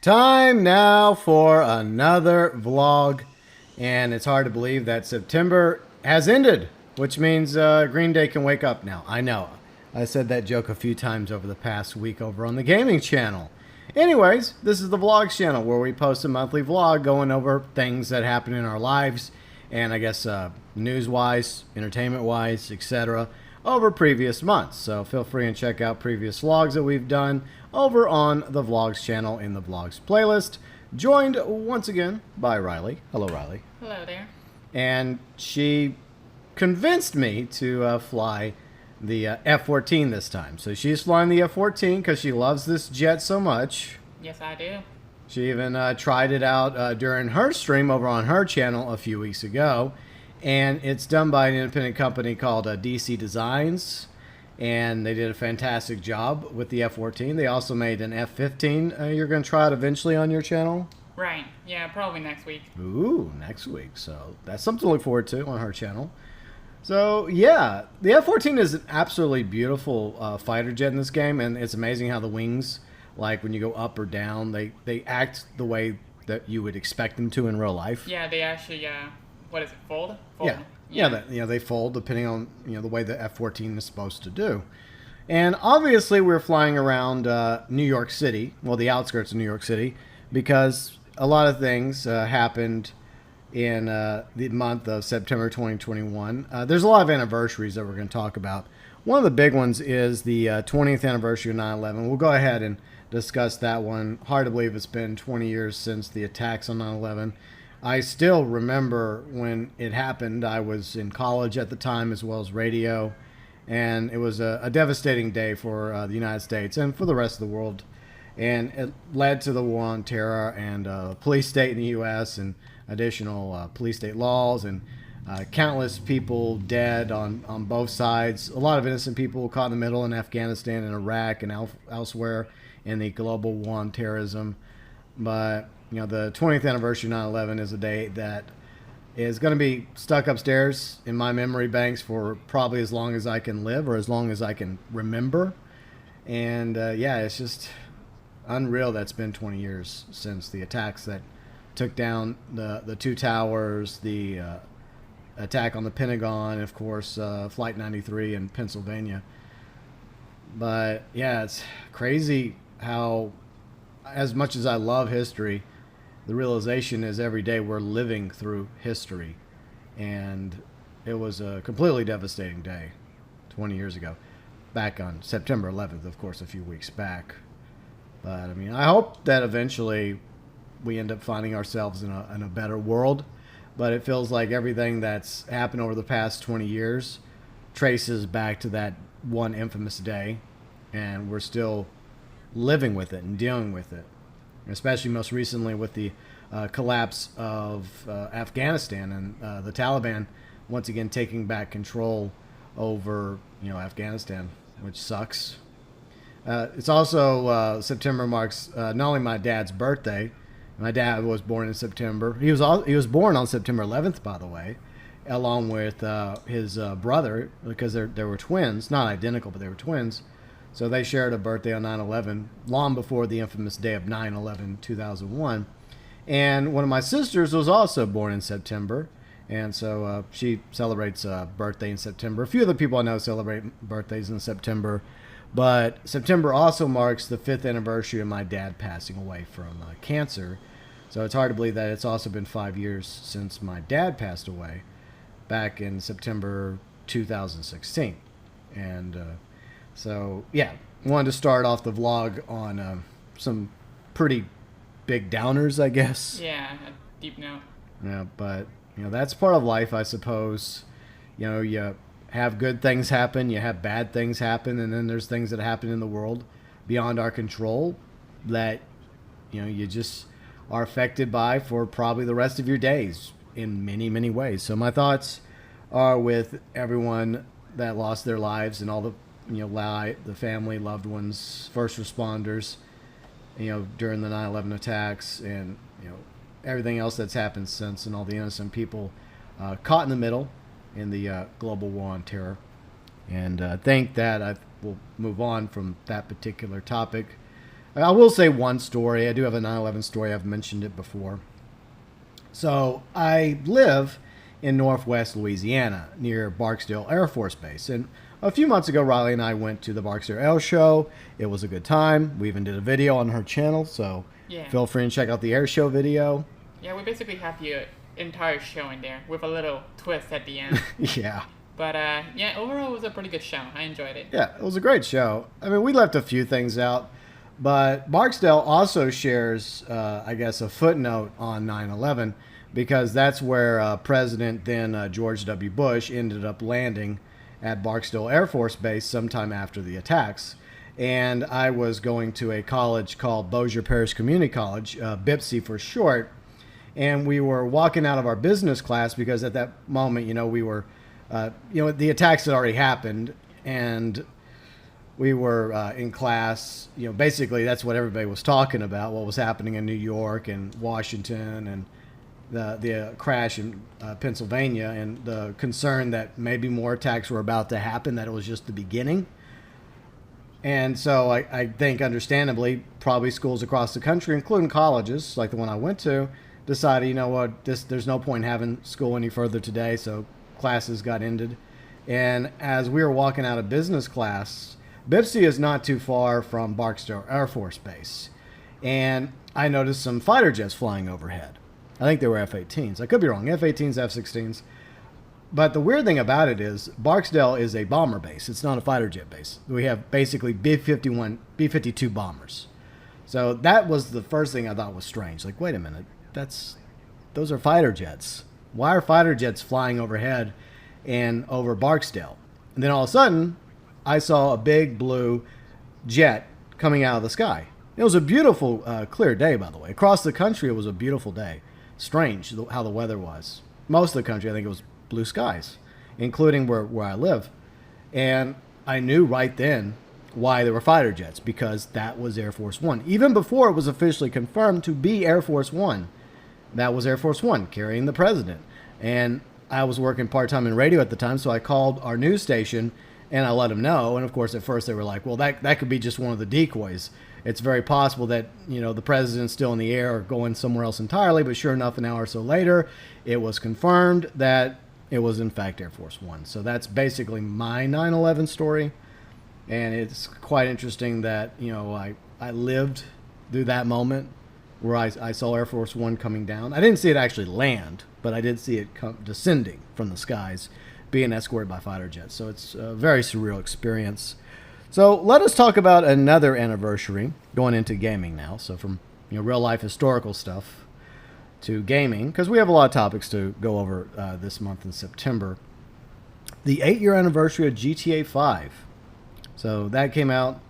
Time now for another vlog, and it's hard to believe that September has ended, which means Green Day can wake up now. I know. I said that joke a few times over the past week over on the gaming channel. Anyways, this is the vlogs channel where we post a monthly vlog going over things that happen in our lives, and I guess news-wise, entertainment-wise, etc., over previous months. So feel free and check out previous vlogs that we've done over on the vlogs channel in the vlogs playlist. Joined once again by Riley. Hello, Riley. Hello there. And she convinced me to fly the F-14 this time. So she's flying the F-14 because she loves this jet so much. Yes, I do. She even tried it out during her stream over on her channel a few weeks ago. And it's done by an independent company called DC Designs. And they did a fantastic job with the F-14. They also made an F-15 you're going to try it eventually on your channel? Right. Yeah, probably next week. Ooh, next week. So that's something to look forward to on her channel. So, yeah, the F-14 is an absolutely beautiful fighter jet in this game. And it's amazing how the wings, like when you go up or down, they act the way that you would expect them to in real life. Yeah, they actually, what is it, fold? Yeah. Yeah, they fold depending on the way the F-14 is supposed to do. And obviously we're flying around New York City, well, the outskirts of New York City, because a lot of things happened in the month of September 2021. There's a lot of anniversaries that we're going to talk about. One of the big ones is the 20th anniversary of 9/11. We'll go ahead and discuss that one. Hard to believe it's been 20 years since the attacks on 9/11. I still remember when it happened. I was in college at the time as well as radio, and it was a devastating day for the United States and for the rest of the world. And it led to the war on terror and police state in the U.S. and additional police state laws and countless people dead on both sides. A lot of innocent people caught in the middle in Afghanistan and Iraq and elsewhere in the global war on terrorism. But the 20th anniversary of 9/11 is a day that is going to be stuck upstairs in my memory banks for probably as long as I can live or as long as I can remember. And yeah, it's just unreal that's been 20 years since the attacks that took down the two towers, the attack on the Pentagon, and of course, Flight 93 in Pennsylvania. But yeah, it's crazy how, as much as I love history, the realization is every day we're living through history. And it was a completely devastating day 20 years ago, back on September 11th, of course, a few weeks back. But I mean, I hope that eventually we end up finding ourselves in a better world. But it feels like everything that's happened over the past 20 years traces back to that one infamous day. And we're still living with it and dealing with it. Especially most recently with the collapse of Afghanistan and the Taliban once again taking back control over Afghanistan, which sucks. It's also September marks not only my dad's birthday. My dad was born in September. He was born on September 11th, by the way, along with his brother, because they were twins, not identical, but they were twins. So they shared a birthday on 9/11, long before the infamous day of 9/11/2001. And one of my sisters was also born in September, and so she celebrates a birthday in September. A few of the people I know celebrate birthdays in September, but September also marks the 5th anniversary of my dad passing away from cancer. So it's hard to believe that it's also been 5 years since my dad passed away back in September 2016. And so, yeah, wanted to start off the vlog on some pretty big downers, I guess. Yeah, a deep note. Yeah, but, that's part of life, I suppose. You have good things happen, you have bad things happen, and then there's things that happen in the world beyond our control that, you just are affected by for probably the rest of your days in many, many ways. So my thoughts are with everyone that lost their lives and all the the family, loved ones, first responders, during the 9/11 attacks, and everything else that's happened since, and all the innocent people caught in the middle in the global war on terror. And I think that I will move on from that particular topic I will say one story. I do have a 9/11 story. I've mentioned it before. So I live in northwest Louisiana near Barksdale Air Force Base. And a few months ago, Riley and I went to the Barksdale Air Show. It was a good time. We even did a video on her channel, so feel free and check out the air show video. Yeah, we basically have the entire show in there with a little twist at the end. Yeah. But yeah, overall it was a pretty good show. I enjoyed it. Yeah, it was a great show. I mean, we left a few things out, but Barksdale also shares, I guess, a footnote on 9/11 because that's where President then George W. Bush ended up landing at Barksdale Air Force Base sometime after the attacks. And I was going to a college called Bossier Parish Community College, BIPSI for short, and we were walking out of our business class because at that moment, we were, the attacks had already happened, and we were in class. Basically that's what everybody was talking about, what was happening in New York and Washington and the crash in Pennsylvania and the concern that maybe more attacks were about to happen, that it was just the beginning. And so I think understandably, probably schools across the country, including colleges like the one I went to, decided, there's no point in having school any further today, so classes got ended. And as we were walking out of business class, BIPSI is not too far from Barksdale Air Force Base. And I noticed some fighter jets flying overhead. I think they were F-18s. I could be wrong, F-18s, F-16s. But the weird thing about it is Barksdale is a bomber base. It's not a fighter jet base. We have basically B-51, B-52 bombers. So that was the first thing I thought was strange. Like, wait a minute, those are fighter jets. Why are fighter jets flying overhead and over Barksdale? And then all of a sudden, I saw a big blue jet coming out of the sky. It was a beautiful, clear day, by the way. Across the country, it was a beautiful day. Strange how the weather was. Most of the country, I think it was blue skies, including where I live. And I knew right then why there were fighter jets, because that was Air Force One. Even before it was officially confirmed to be Air Force One, that was Air Force One carrying the president. And I was working part-time in radio at the time, so I called our news station and I let them know. And of course, at first they were like, well, that could be just one of the decoys. It's very possible that, the president's still in the air or going somewhere else entirely. But sure enough, an hour or so later, it was confirmed that it was in fact Air Force One. So that's basically my 9/11 story. And it's quite interesting that, I lived through that moment where I saw Air Force One coming down. I didn't see it actually land, but I did see it descending from the skies, being escorted by fighter jets. So it's a very surreal experience. So let us talk about another anniversary, going into gaming now. So from real life historical stuff to gaming, because we have a lot of topics to go over this month in September. The 8-year anniversary of GTA 5. So that came out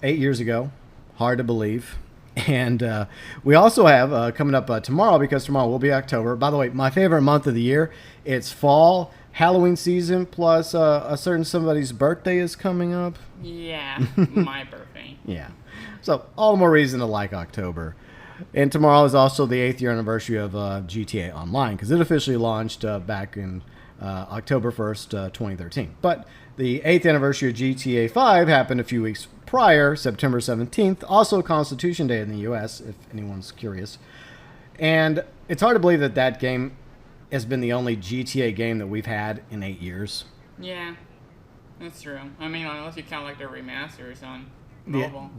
8 years ago. Hard to believe. And we also have coming up tomorrow, because tomorrow will be October. By the way, my favorite month of the year, it's fall, Halloween season, plus a certain somebody's birthday is coming up. Yeah, my birthday. Yeah. So all the more reason to like October. And tomorrow is also the 8th year anniversary of GTA Online, because it officially launched back in October 1st, 2013. But the 8th anniversary of GTA 5 happened a few weeks prior, September 17th, also Constitution Day in the U.S., if anyone's curious. And it's hard to believe that game has been the only GTA game that we've had in 8 years. Yeah, that's true. I mean, unless you count like the remasters on mobile.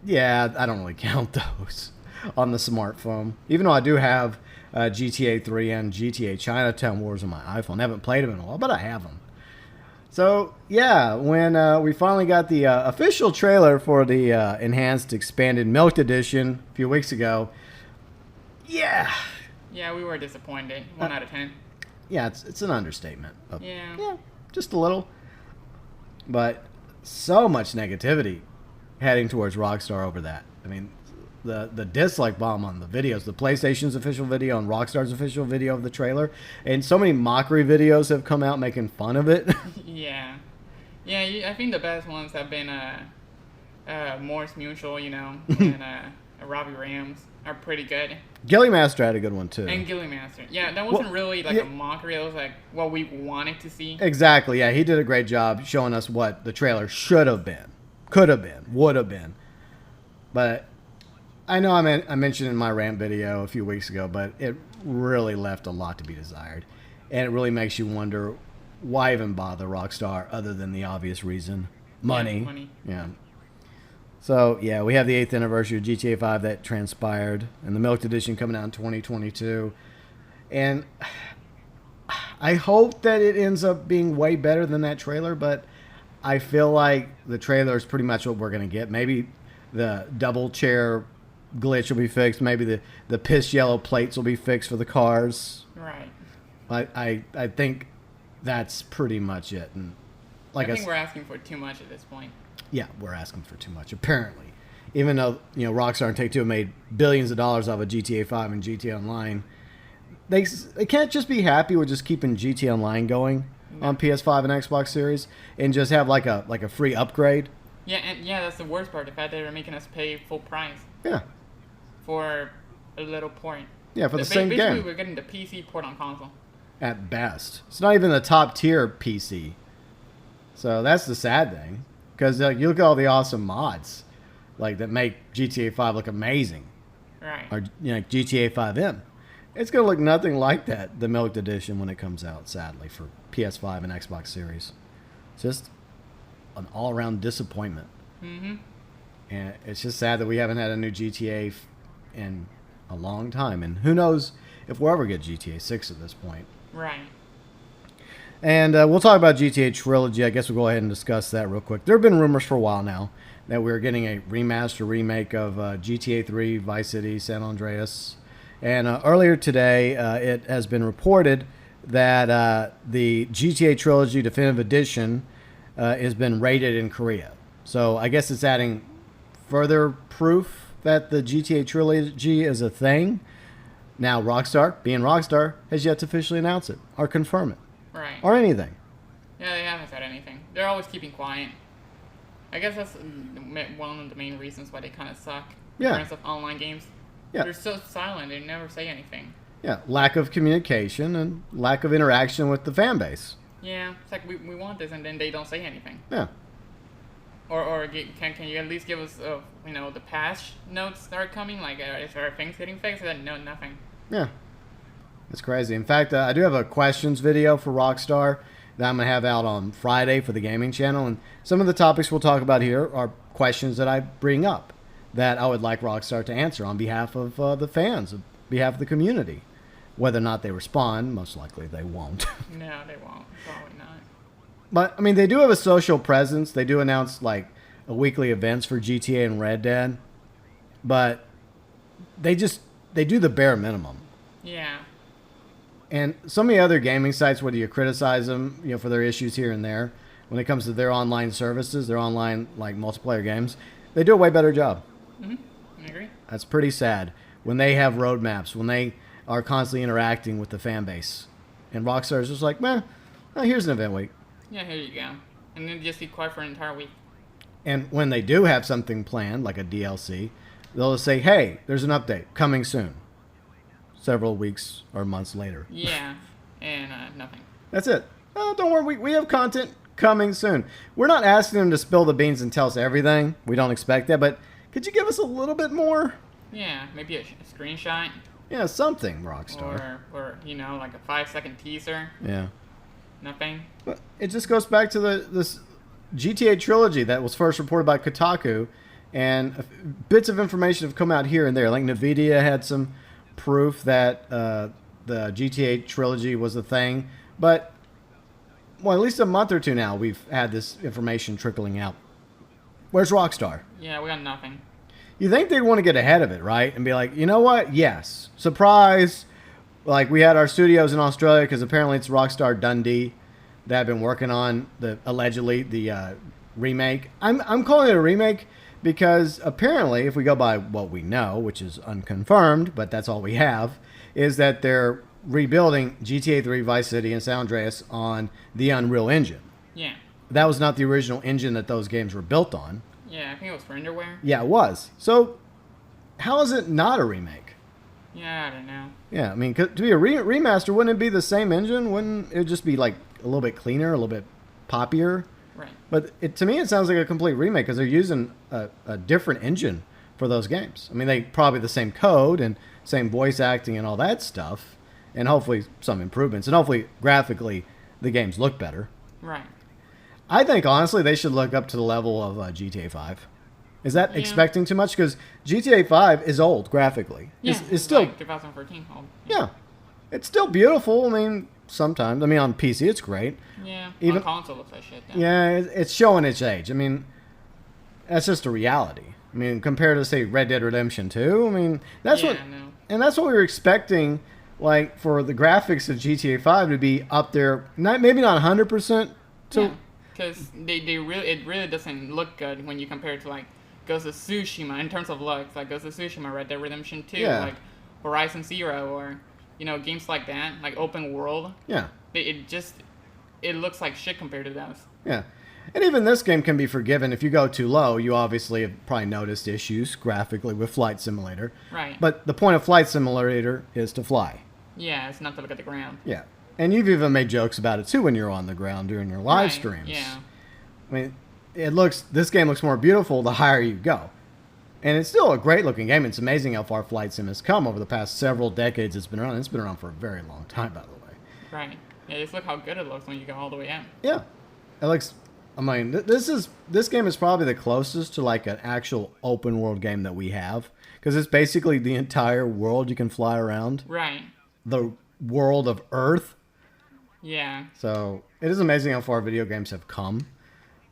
Yeah, I don't really count those on the smartphone. Even though I do have GTA 3 and GTA Chinatown Wars on my iPhone. I haven't played them in a while, but I have them. So, yeah, when we finally got the official trailer for the enhanced, expanded, milked edition a few weeks ago, yeah, we were disappointed. 1 out of 10. Yeah, it's an understatement. Yeah, just a little. But so much negativity heading towards Rockstar over that. I mean, the dislike bomb on the videos, the PlayStation's official video and Rockstar's official video of the trailer, and so many mockery videos have come out making fun of it. Yeah, I think the best ones have been Morris Mutual, and Robbie Rams are pretty good. Gilly Master had a good one too. And Gilly Master. Yeah, that wasn't really like a mockery. It was like what we wanted to see. Exactly, yeah. He did a great job showing us what the trailer should have been, could have been, would have been. But I know I mentioned in my rant video a few weeks ago, but it really left a lot to be desired. And it really makes you wonder, why even bother Rockstar other than the obvious reason? Money. Yeah, money. Yeah. So, yeah, we have the 8th anniversary of GTA 5 that transpired, and the Milk Edition coming out in 2022. And I hope that it ends up being way better than that trailer, but I feel like the trailer is pretty much what we're going to get. Maybe the double chair glitch will be fixed. Maybe the piss yellow plates will be fixed for the cars. Right. I think that's pretty much it. And I think we're asking for too much at this point. Yeah, we're asking for too much, apparently. Even though, Rockstar and Take-Two have made billions of dollars off of GTA 5 and GTA Online, they can't just be happy with just keeping GTA Online going on PS5 and Xbox Series and just have like a free upgrade. Yeah, and that's the worst part. The fact that they're making us pay full price. Yeah. For a little point. Yeah, for the same game. Basically, we're getting the PC port on console. At best. It's not even the top tier PC. So that's the sad thing. Because you look at all the awesome mods that make GTA 5 look amazing. Right. Or GTA 5M. It's going to look nothing like that, the Milk Edition, when it comes out, sadly, for PS5 and Xbox Series. Just an all-around disappointment. Mm-hmm. And it's just sad that we haven't had a new GTA in a long time. And who knows if we'll ever get GTA 6 at this point. Right. And we'll talk about GTA Trilogy. I guess we'll go ahead and discuss that real quick. There have been rumors for a while now that we're getting a remaster remake of GTA 3, Vice City, San Andreas. And earlier today, it has been reported that the GTA Trilogy Definitive Edition has been rated in Korea. So I guess it's adding further proof that the GTA Trilogy is a thing. Now, Rockstar, being Rockstar, has yet to officially announce it or confirm it. Right. Or anything. Yeah, they haven't said anything. They're always keeping quiet. I guess that's one of the main reasons why they kind of suck in terms of online games. Yeah. They're so silent. They never say anything. Yeah, lack of communication and lack of interaction with the fan base. Yeah, it's like we want this, and then they don't say anything. Yeah. Or can you at least give us the patch notes that are coming? Like, is there things getting fixed? No, nothing. Yeah. It's crazy. In fact, I do have a questions video for Rockstar that I'm going to have out on Friday for the gaming channel. And some of the topics we'll talk about here are questions that I bring up that I would like Rockstar to answer on behalf of the fans, on behalf of the community. Whether or not they respond, most likely they won't. No, they won't. Probably not. But, I mean, they do have a social presence. They do announce, a weekly events for GTA and Red Dead. But they do the bare minimum. Yeah. And so many other gaming sites, whether you criticize them, for their issues here and there, when it comes to their online services, their online multiplayer games, they do a way better job. Mm-hmm. I agree. That's pretty sad. When they have roadmaps, when they are constantly interacting with the fan base, and Rockstar is just like, here's an event week. Yeah, here you go. And then just be quiet for an entire week. And when they do have something planned, like a DLC, they'll just say, hey, there's an update coming soon. Several weeks or months later. Yeah, and nothing. That's it. Oh, don't worry, we have content coming soon. We're not asking them to spill the beans and tell us everything. We don't expect that, but could you give us a little bit more? Yeah, maybe a screenshot. Yeah, something, Rockstar. Or like a 5-second teaser. Yeah. Nothing. But it just goes back to this GTA Trilogy that was first reported by Kotaku, and bits of information have come out here and there. Like NVIDIA had some proof that the GTA Trilogy was a thing, but at least a month or two now we've had this information trickling out. Where's Rockstar? Yeah, we got nothing. You think they'd want to get ahead of it, right? And be like, you know what? Yes, surprise. Like we had our studios in Australia because apparently it's Rockstar Dundee that have been working on allegedly the remake. I'm calling it a remake because apparently, if we go by what we know, which is unconfirmed, but that's all we have, is that they're rebuilding GTA 3, Vice City, and San Andreas on the Unreal Engine. Yeah. That was not the original engine that those games were built on. Yeah, I think it was renderware. Yeah, it was. So, how is it not a remake? Yeah, I don't know. Yeah, I mean, to be a remaster, wouldn't it be the same engine? Wouldn't it just be a little bit cleaner, a little bit poppier? Right. But to me, it sounds like a complete remake because they're using a different engine for those games. I mean, they probably the same code and same voice acting and all that stuff, and hopefully some improvements, and hopefully graphically the games look better. Right. I think honestly they should look up to the level of GTA 5. Is that expecting too much? Because GTA 5 is old graphically. Yeah, it's still like 2014 old. yeah, it's still beautiful. I mean, sometimes on PC it's great. Yeah, even on console looks like shit. Yeah, it's showing its age. I mean, that's just a reality. I mean, compared to say Red Dead Redemption 2, I mean that's that's what we were expecting. Like for the graphics of GTA 5 to be up there, maybe not 100%. Because it really doesn't look good when you compare it to like Ghost of Tsushima in terms of looks, like Ghost of Tsushima, Red Dead Redemption 2, like Horizon Zero, or games like that, like open world. Yeah. It looks like shit compared to those. Yeah. And even this game can be forgiven. If you go too low, you obviously have probably noticed issues graphically with Flight Simulator. Right. But the point of Flight Simulator is to fly. Yeah, it's not to look at the ground. Yeah. And you've even made jokes about it too when you're on the ground during your live streams. Yeah. I mean, this game looks more beautiful the higher you go. And it's still a great looking game. It's amazing how far Flight Sim has come over the past several decades it's been around. It's been around for a very long time, by the way. Right. Yeah, just look how good it looks when you go all the way out. Yeah. It looks, this game is probably the closest to like an actual open world game that we have. Because it's basically the entire world you can fly around. Right. The world of Earth. Yeah. So it is amazing how far video games have come.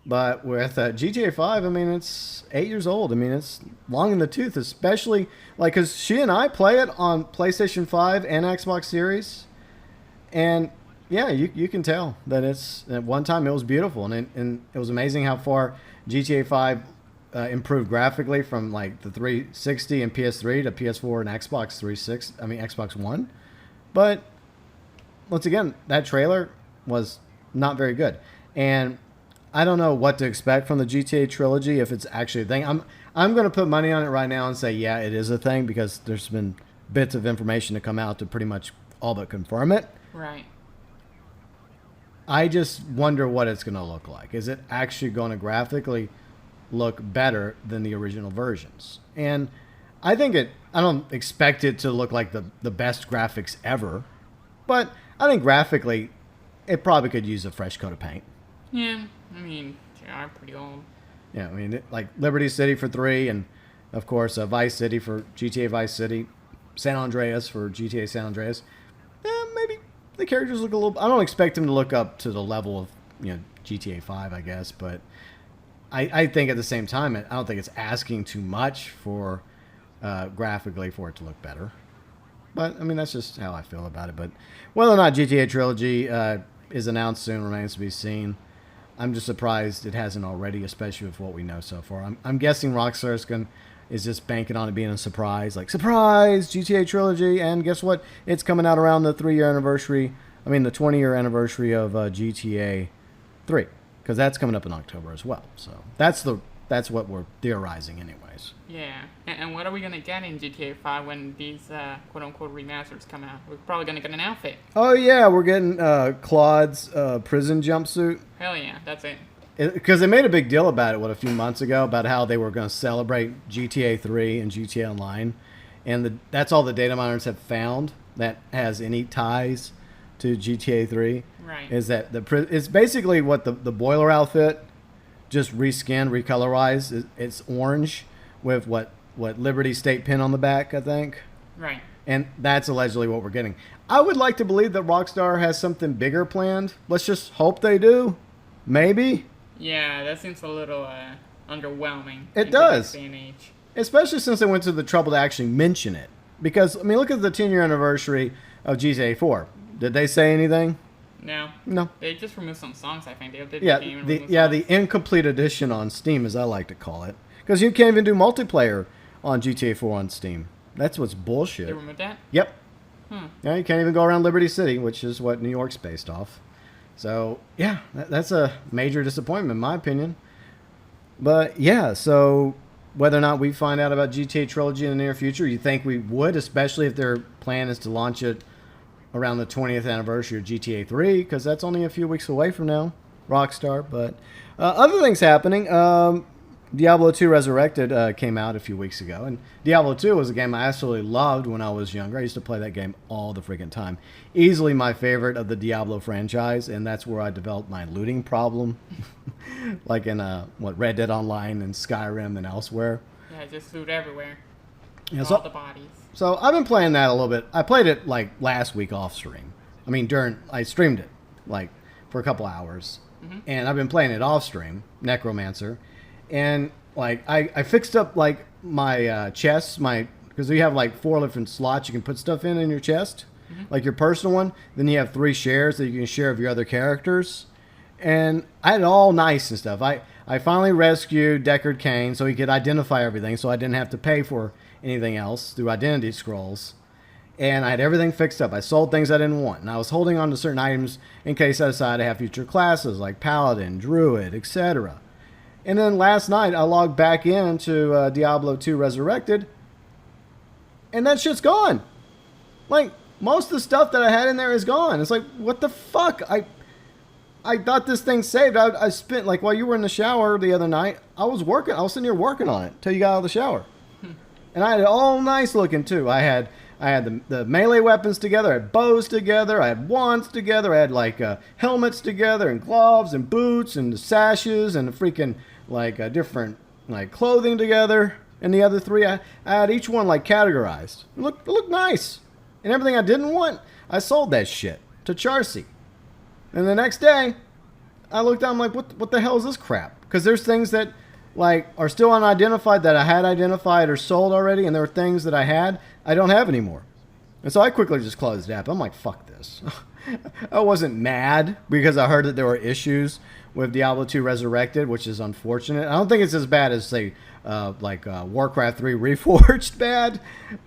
But with GTA 5, I mean, it's 8 years old. I mean, it's long in the tooth, especially like because she and I play it on PlayStation 5 and Xbox Series. And yeah, you can tell that at one time it was beautiful. And it was amazing how far GTA 5 improved graphically from like the 360 and PS3 to PS4 and Xbox One. But once again, that trailer was not very good. And I don't know what to expect from the GTA trilogy if it's actually a thing. I'm going to put money on it right now and say, yeah, it is a thing because there's been bits of information to come out to pretty much all but confirm it. Right. I just wonder what it's going to look like. Is it actually going to graphically look better than the original versions? And I don't expect it to look like the best graphics ever, but I think graphically it probably could use a fresh coat of paint. Yeah, I mean, they are pretty old. Yeah, I mean, like Liberty City for 3, and of course Vice City for GTA Vice City, San Andreas for GTA San Andreas. Maybe the characters look a little. I don't expect them to look up to the level of GTA 5, I guess, but I think at the same time, I don't think it's asking too much for graphically for it to look better. But I mean, that's just how I feel about it. But whether or not GTA Trilogy is announced soon remains to be seen. I'm just surprised it hasn't already, especially with what we know so far. I'm guessing Rockstar is just banking on it being a surprise. Like, surprise, GTA Trilogy, and guess what? It's coming out around the 20-year anniversary of GTA 3. Because that's coming up in October as well. So that's what we're theorizing anyways. Yeah. And what are we going to get in GTA 5 when these quote-unquote remasters come out? We're probably going to get an outfit. Oh, yeah. We're getting Claude's prison jumpsuit. Hell yeah. That's it. Because they made a big deal about it, a few months ago, about how they were going to celebrate GTA 3 and GTA Online. And that's all the data miners have found that has any ties to GTA 3. Right. Is that it's basically what the boiler outfit, just reskinned, recolorized. It's orange with what Liberty State pin on the back, I think. Right. And that's allegedly what we're getting. I would like to believe that Rockstar has something bigger planned. Let's just hope they do. Maybe. Yeah, that seems a little underwhelming. It does. Day and age. Especially since they went to the trouble to actually mention it. Because, I mean, look at the 10-year anniversary of GTA 4. Did they say anything? No. They just removed some songs, I think. They updated the game. The incomplete edition on Steam, as I like to call it. Because you can't even do multiplayer on GTA 4 on Steam. That's what's bullshit. They removed that? Yep. Yeah, you can't even go around Liberty City, which is what New York's based off. So, yeah, that's a major disappointment, in my opinion. But, yeah, so whether or not we find out about GTA Trilogy in the near future, you think we would, especially if their plan is to launch it around the 20th anniversary of GTA 3, because that's only a few weeks away from now, Rockstar. But other things happening. Diablo 2 Resurrected came out a few weeks ago, and Diablo 2 was a game I absolutely loved when I was younger. I used to play that game all the freaking time. Easily my favorite of the Diablo franchise, and that's where I developed my looting problem, like in Red Dead Online and Skyrim and elsewhere. Yeah, just loot everywhere. Yeah, all the bodies. So I've been playing that a little bit. I played it like last week off stream. I mean, I streamed it like for a couple hours, and I've been playing it off stream, Necromancer. And like I fixed up like my chests, because you have like 4 different slots you can put stuff in your chest, like your personal one. Then you have 3 shares that you can share with your other characters, and I had it all nice and stuff. I finally rescued Deckard Cain so he could identify everything, so I didn't have to pay for anything else through identity scrolls. And I had everything fixed up. I sold things I didn't want, and I was holding on to certain items in case I decided to have future classes like Paladin, Druid, etc. And then last night, I logged back into Diablo 2 Resurrected, and that shit's gone. Like, most of the stuff that I had in there is gone. It's like, what the fuck? I thought this thing saved. I spent, like, while you were in the shower the other night, I was sitting here working on it till you got out of the shower. And I had it all nice looking, too. I had the melee weapons together, I had bows together, I had wands together, I had, like, helmets together, and gloves, and boots, and the sashes, and the freaking... like different like clothing together, and the other 3 I had each one like categorized. It looked nice, and everything I didn't want, I sold that shit to Charcy. And the next day, I looked down, I'm like, what the hell is this crap? Because there's things that like are still unidentified that I had identified or sold already, and there were things that I don't have anymore. And so I quickly just closed the app. I'm like, fuck this. I wasn't mad because I heard that there were issues with Diablo 2 Resurrected, which is unfortunate. I don't think it's as bad as, say, Warcraft 3 Reforged bad,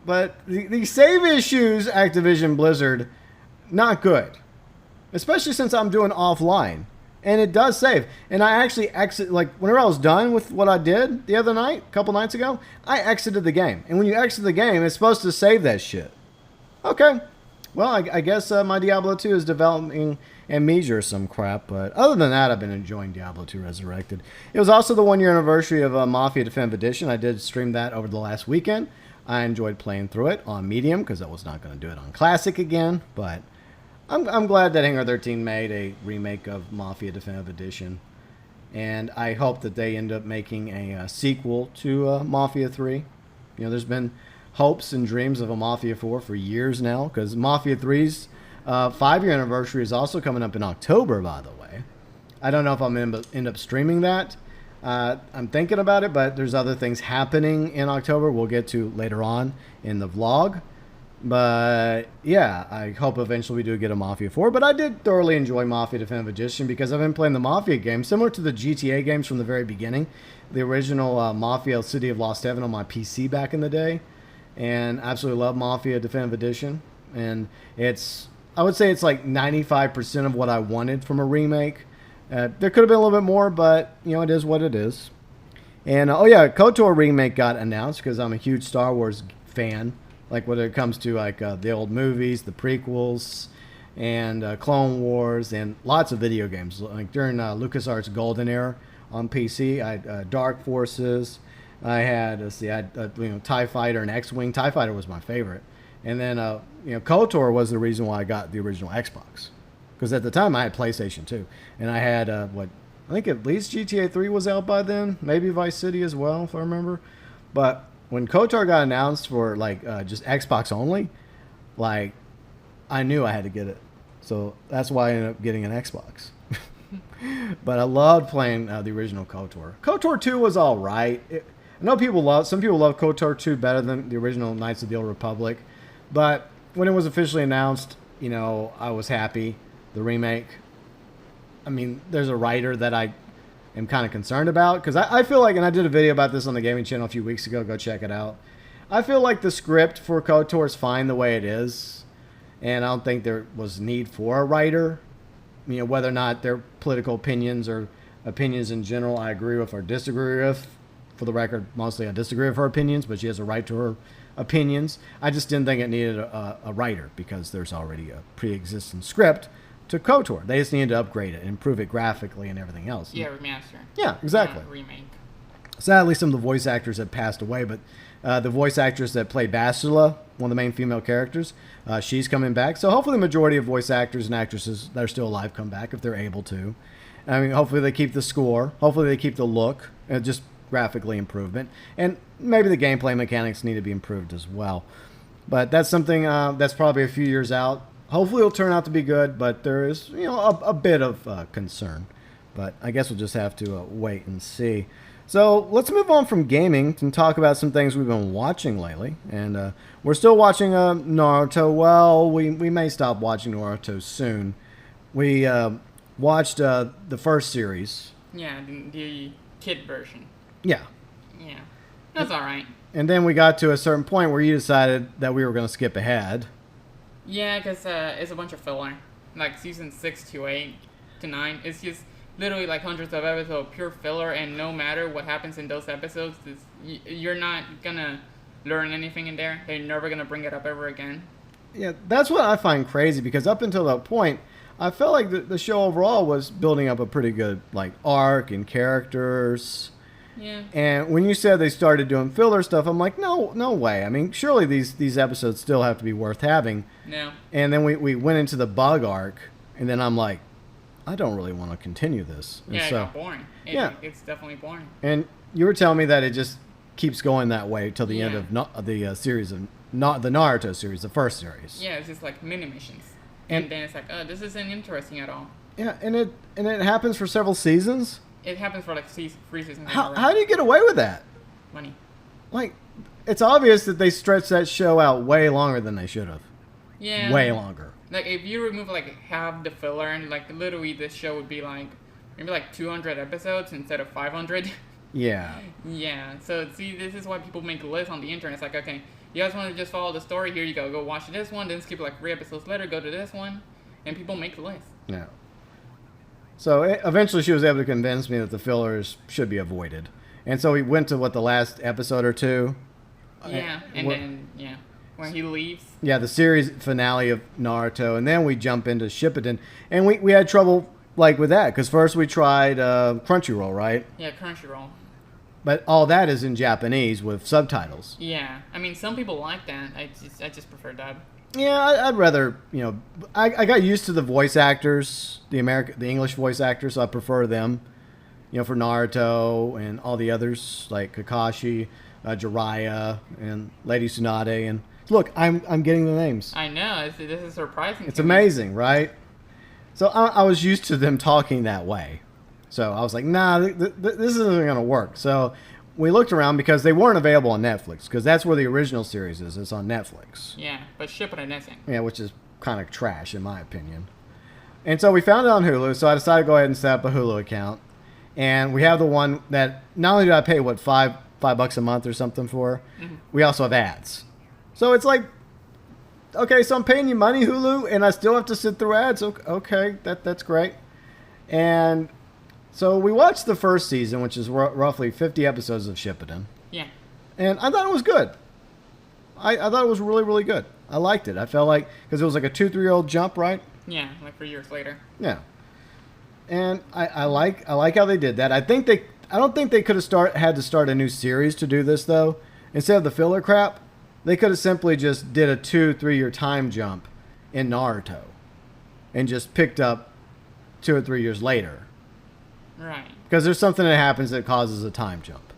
but the save issues, Activision Blizzard, not good. Especially since I'm doing offline. And it does save. And I actually whenever I was done with what I did the other night, a couple nights ago, I exited the game. And when you exit the game, it's supposed to save that shit. Okay. Well, I guess my Diablo 2 is developing amnesia or some crap, but other than that, I've been enjoying Diablo 2 Resurrected. It was also the 1-year anniversary of Mafia Definitive Edition. I did stream that over the last weekend. I enjoyed playing through it on Medium because I was not going to do it on Classic again, but I'm glad that Hangar 13 made a remake of Mafia Definitive Edition, and I hope that they end up making a sequel to Mafia 3. You know, there's been hopes and dreams of a Mafia 4 for years now, because Mafia 3's 5-year anniversary is also coming up in October, by the way. I don't know if I'm going to end up streaming that. I'm thinking about it, but there's other things happening in October we'll get to later on in the vlog. But yeah, I hope eventually we do get a Mafia 4. But I did thoroughly enjoy Mafia Definitive Edition because I've been playing the Mafia games, similar to the GTA games from the very beginning. The original Mafia City of Lost Heaven on my PC back in the day. And absolutely love Mafia Definitive Edition. And I would say it's like 95% of what I wanted from a remake. There could have been a little bit more, but, you know, it is what it is. And, KOTOR remake got announced because I'm a huge Star Wars fan. Like, when it comes to, like, the old movies, the prequels, and Clone Wars, and lots of video games. Like, during LucasArts' golden era on PC, I had Dark Forces. I had, TIE Fighter and X-Wing. TIE Fighter was my favorite. And then, KOTOR was the reason why I got the original Xbox. Because at the time, I had PlayStation 2. And I had, I think at least GTA 3 was out by then. Maybe Vice City as well, if I remember. But when KOTOR got announced for, just Xbox only, I knew I had to get it. So that's why I ended up getting an Xbox. But I loved playing the original KOTOR. KOTOR 2 was all right. I know some people love KOTOR 2 better than the original Knights of the Old Republic. But when it was officially announced, I was happy. The remake. I mean, there's a writer that I am kind of concerned about. Because I feel like, and I did a video about this on the gaming channel a few weeks ago. Go check it out. I feel like the script for KOTOR is fine the way it is. And I don't think there was need for a writer. Whether or not their political opinions or opinions in general I agree with or disagree with. For the record, mostly I disagree with her opinions, but she has a right to her opinions. I just didn't think it needed a writer because there's already a pre-existing script to KOTOR. They just needed to upgrade it and improve it graphically and everything else. Yeah, remaster. Yeah, exactly. Remake. Sadly, some of the voice actors have passed away, but the voice actress that played Bastila, one of the main female characters, she's coming back. So hopefully the majority of voice actors and actresses that are still alive come back if they're able to. I mean, hopefully they keep the score. Hopefully they keep the look. Just graphically improvement. And maybe the gameplay mechanics need to be improved as well. But that's something that's probably a few years out. Hopefully it'll turn out to be good, but there is, a bit of concern. But I guess we'll just have to wait and see. So let's move on from gaming and talk about some things we've been watching lately. And we're still watching Naruto. Well, we may stop watching Naruto soon. We watched the first series. Yeah, the kid version. Yeah. Yeah. That's all right. And then we got to a certain point where you decided that we were going to skip ahead. Yeah, because it's a bunch of filler. Like season 6 to 8 to 9. It's just literally like hundreds of episodes of pure filler, and no matter what happens in those episodes, you're not going to learn anything in there. They're never going to bring it up ever again. Yeah, that's what I find crazy, because up until that point, I felt like the show overall was building up a pretty good arc and characters. Yeah. And when you said they started doing filler stuff, I'm like, no way. I mean, surely these episodes still have to be worth having. No. And then we went into the bug arc, and then I'm like, I don't really want to continue this. And yeah, so, it got boring. It's definitely boring. And you were telling me that it just keeps going that way till the end of the series of the Naruto series, the first series. Yeah, it's just like mini missions. And then it's like, oh, this isn't interesting at all. Yeah, and it happens for several seasons. It happens for 3 seasons. How do you get away with that? Money. It's obvious that they stretched that show out way longer than they should have. Yeah. Way longer. If you remove half the filler, and literally this show would be maybe 200 episodes instead of 500. Yeah. Yeah. So see, this is why people make lists on the internet. It's like, okay, you guys want to just follow the story? Here you go. Go watch this one. Then skip 3 episodes later. Go to this one, and people make the list. Yeah. So eventually she was able to convince me that the fillers should be avoided. And so we went to, the last episode or two? Yeah, when he leaves. Yeah, the series finale of Naruto. And then we jump into Shippuden. And we had trouble, with that. Because first we tried Crunchyroll, right? Yeah, Crunchyroll. But all that is in Japanese with subtitles. Yeah. I mean, some people like that. I just prefer dub. Yeah, I'd rather, I got used to the voice actors, the English voice actors, so I prefer them, for Naruto and all the others, like Kakashi, Jiraiya, and Lady Tsunade. And look, I'm getting the names. I know, this is surprising. It's amazing, right? So I was used to them talking that way. So I was like, nah, this isn't going to work. So we looked around because they weren't available on Netflix, because that's where the original series is. It's on Netflix. Yeah, but Shippuden isn't. Yeah, which is kind of trash in my opinion. And so we found it on Hulu, so I decided to go ahead and set up a Hulu account. And we have the one that not only do I pay, $5 a month or something for, we also have ads. So it's like, okay, so I'm paying you money, Hulu, and I still have to sit through ads. Okay, that's great. And so we watched the first season, which is roughly 50 episodes of Shippuden. Yeah. And I thought it was good. I thought it was really, really good. I liked it. I felt like, because it was like a 2-3-year-old jump, right? Yeah, 3 years later. Yeah. And I like how they did that. I don't think they could have had to start a new series to do this, though. Instead of the filler crap, they could have simply just did a 2-3 year time jump in Naruto and just picked up 2 or 3 years later. Right. Because there's something that happens that causes a time jump.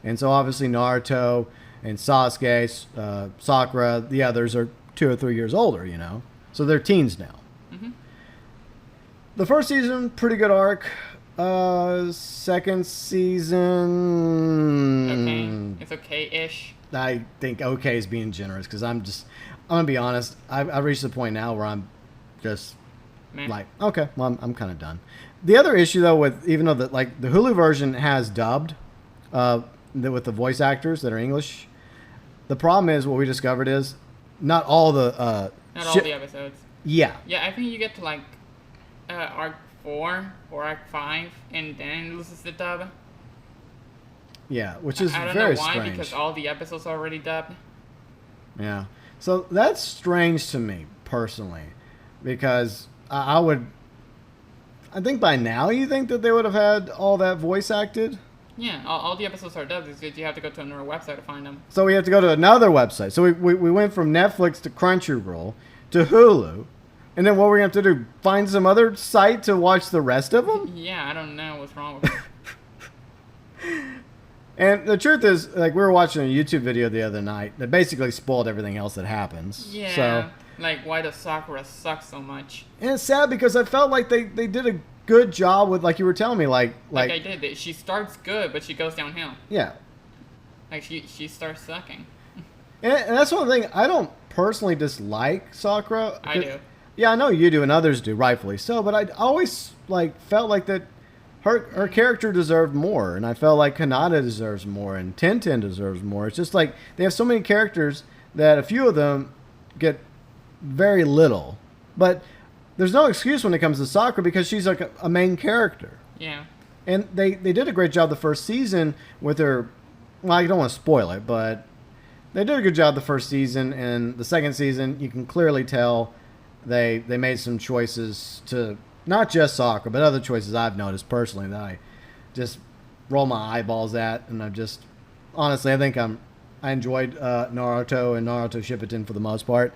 And so obviously Naruto and Sasuke, Sakura, the others are 2 or 3 years older, So they're teens now. Mm-hmm. The first season, pretty good arc. Second season... Okay. It's okay-ish. I think okay is being generous, because I'm going to be honest. I've reached the point now where I'm just okay, well, I'm kind of done. The other issue, though, even though the Hulu version has dubbed with the voice actors that are English, the problem is what we discovered is not all the all the episodes. Yeah. Yeah, I think you get to arc 4 or arc 5, and then it loses the dub. Yeah, which is very strange. I don't know why, because all the episodes are already dubbed. Yeah, so that's strange to me personally, because I think by now you think that they would have had all that voice acted. Yeah, all the episodes are dubbed. Is that you have to go to another website to find them. So we have to go to another website. So we went from Netflix to Crunchyroll to Hulu. And then what we're going to have to do? Find some other site to watch the rest of them? Yeah, I don't know what's wrong with it. And the truth is, like, we were watching a YouTube video the other night that basically spoiled everything else that happens. Yeah. So, like, why does Sakura suck so much? and it's sad because I felt like they did a good job with, like you were telling me, like I did. She starts good, but she goes downhill. Yeah. Like, she starts sucking. And that's one thing, I don't personally dislike Sakura. I do. Yeah, I know you do and others do, rightfully so, but I always, like, felt like that her character deserved more, and I felt like Kanata deserves more, and Tintin deserves more. It's just like they have so many characters that a few of them get very little. But there's no excuse when it comes to Sakura because she's like a main character. Yeah. And they did a great job the first season with her. Well, I don't want to spoil it, but they did a good job the first season, and the second season you can clearly tell they made some choices to not just Sakura, but other choices I've noticed personally that I just roll my eyeballs at, and I've just honestly I think I enjoyed Naruto and Naruto Shippuden for the most part,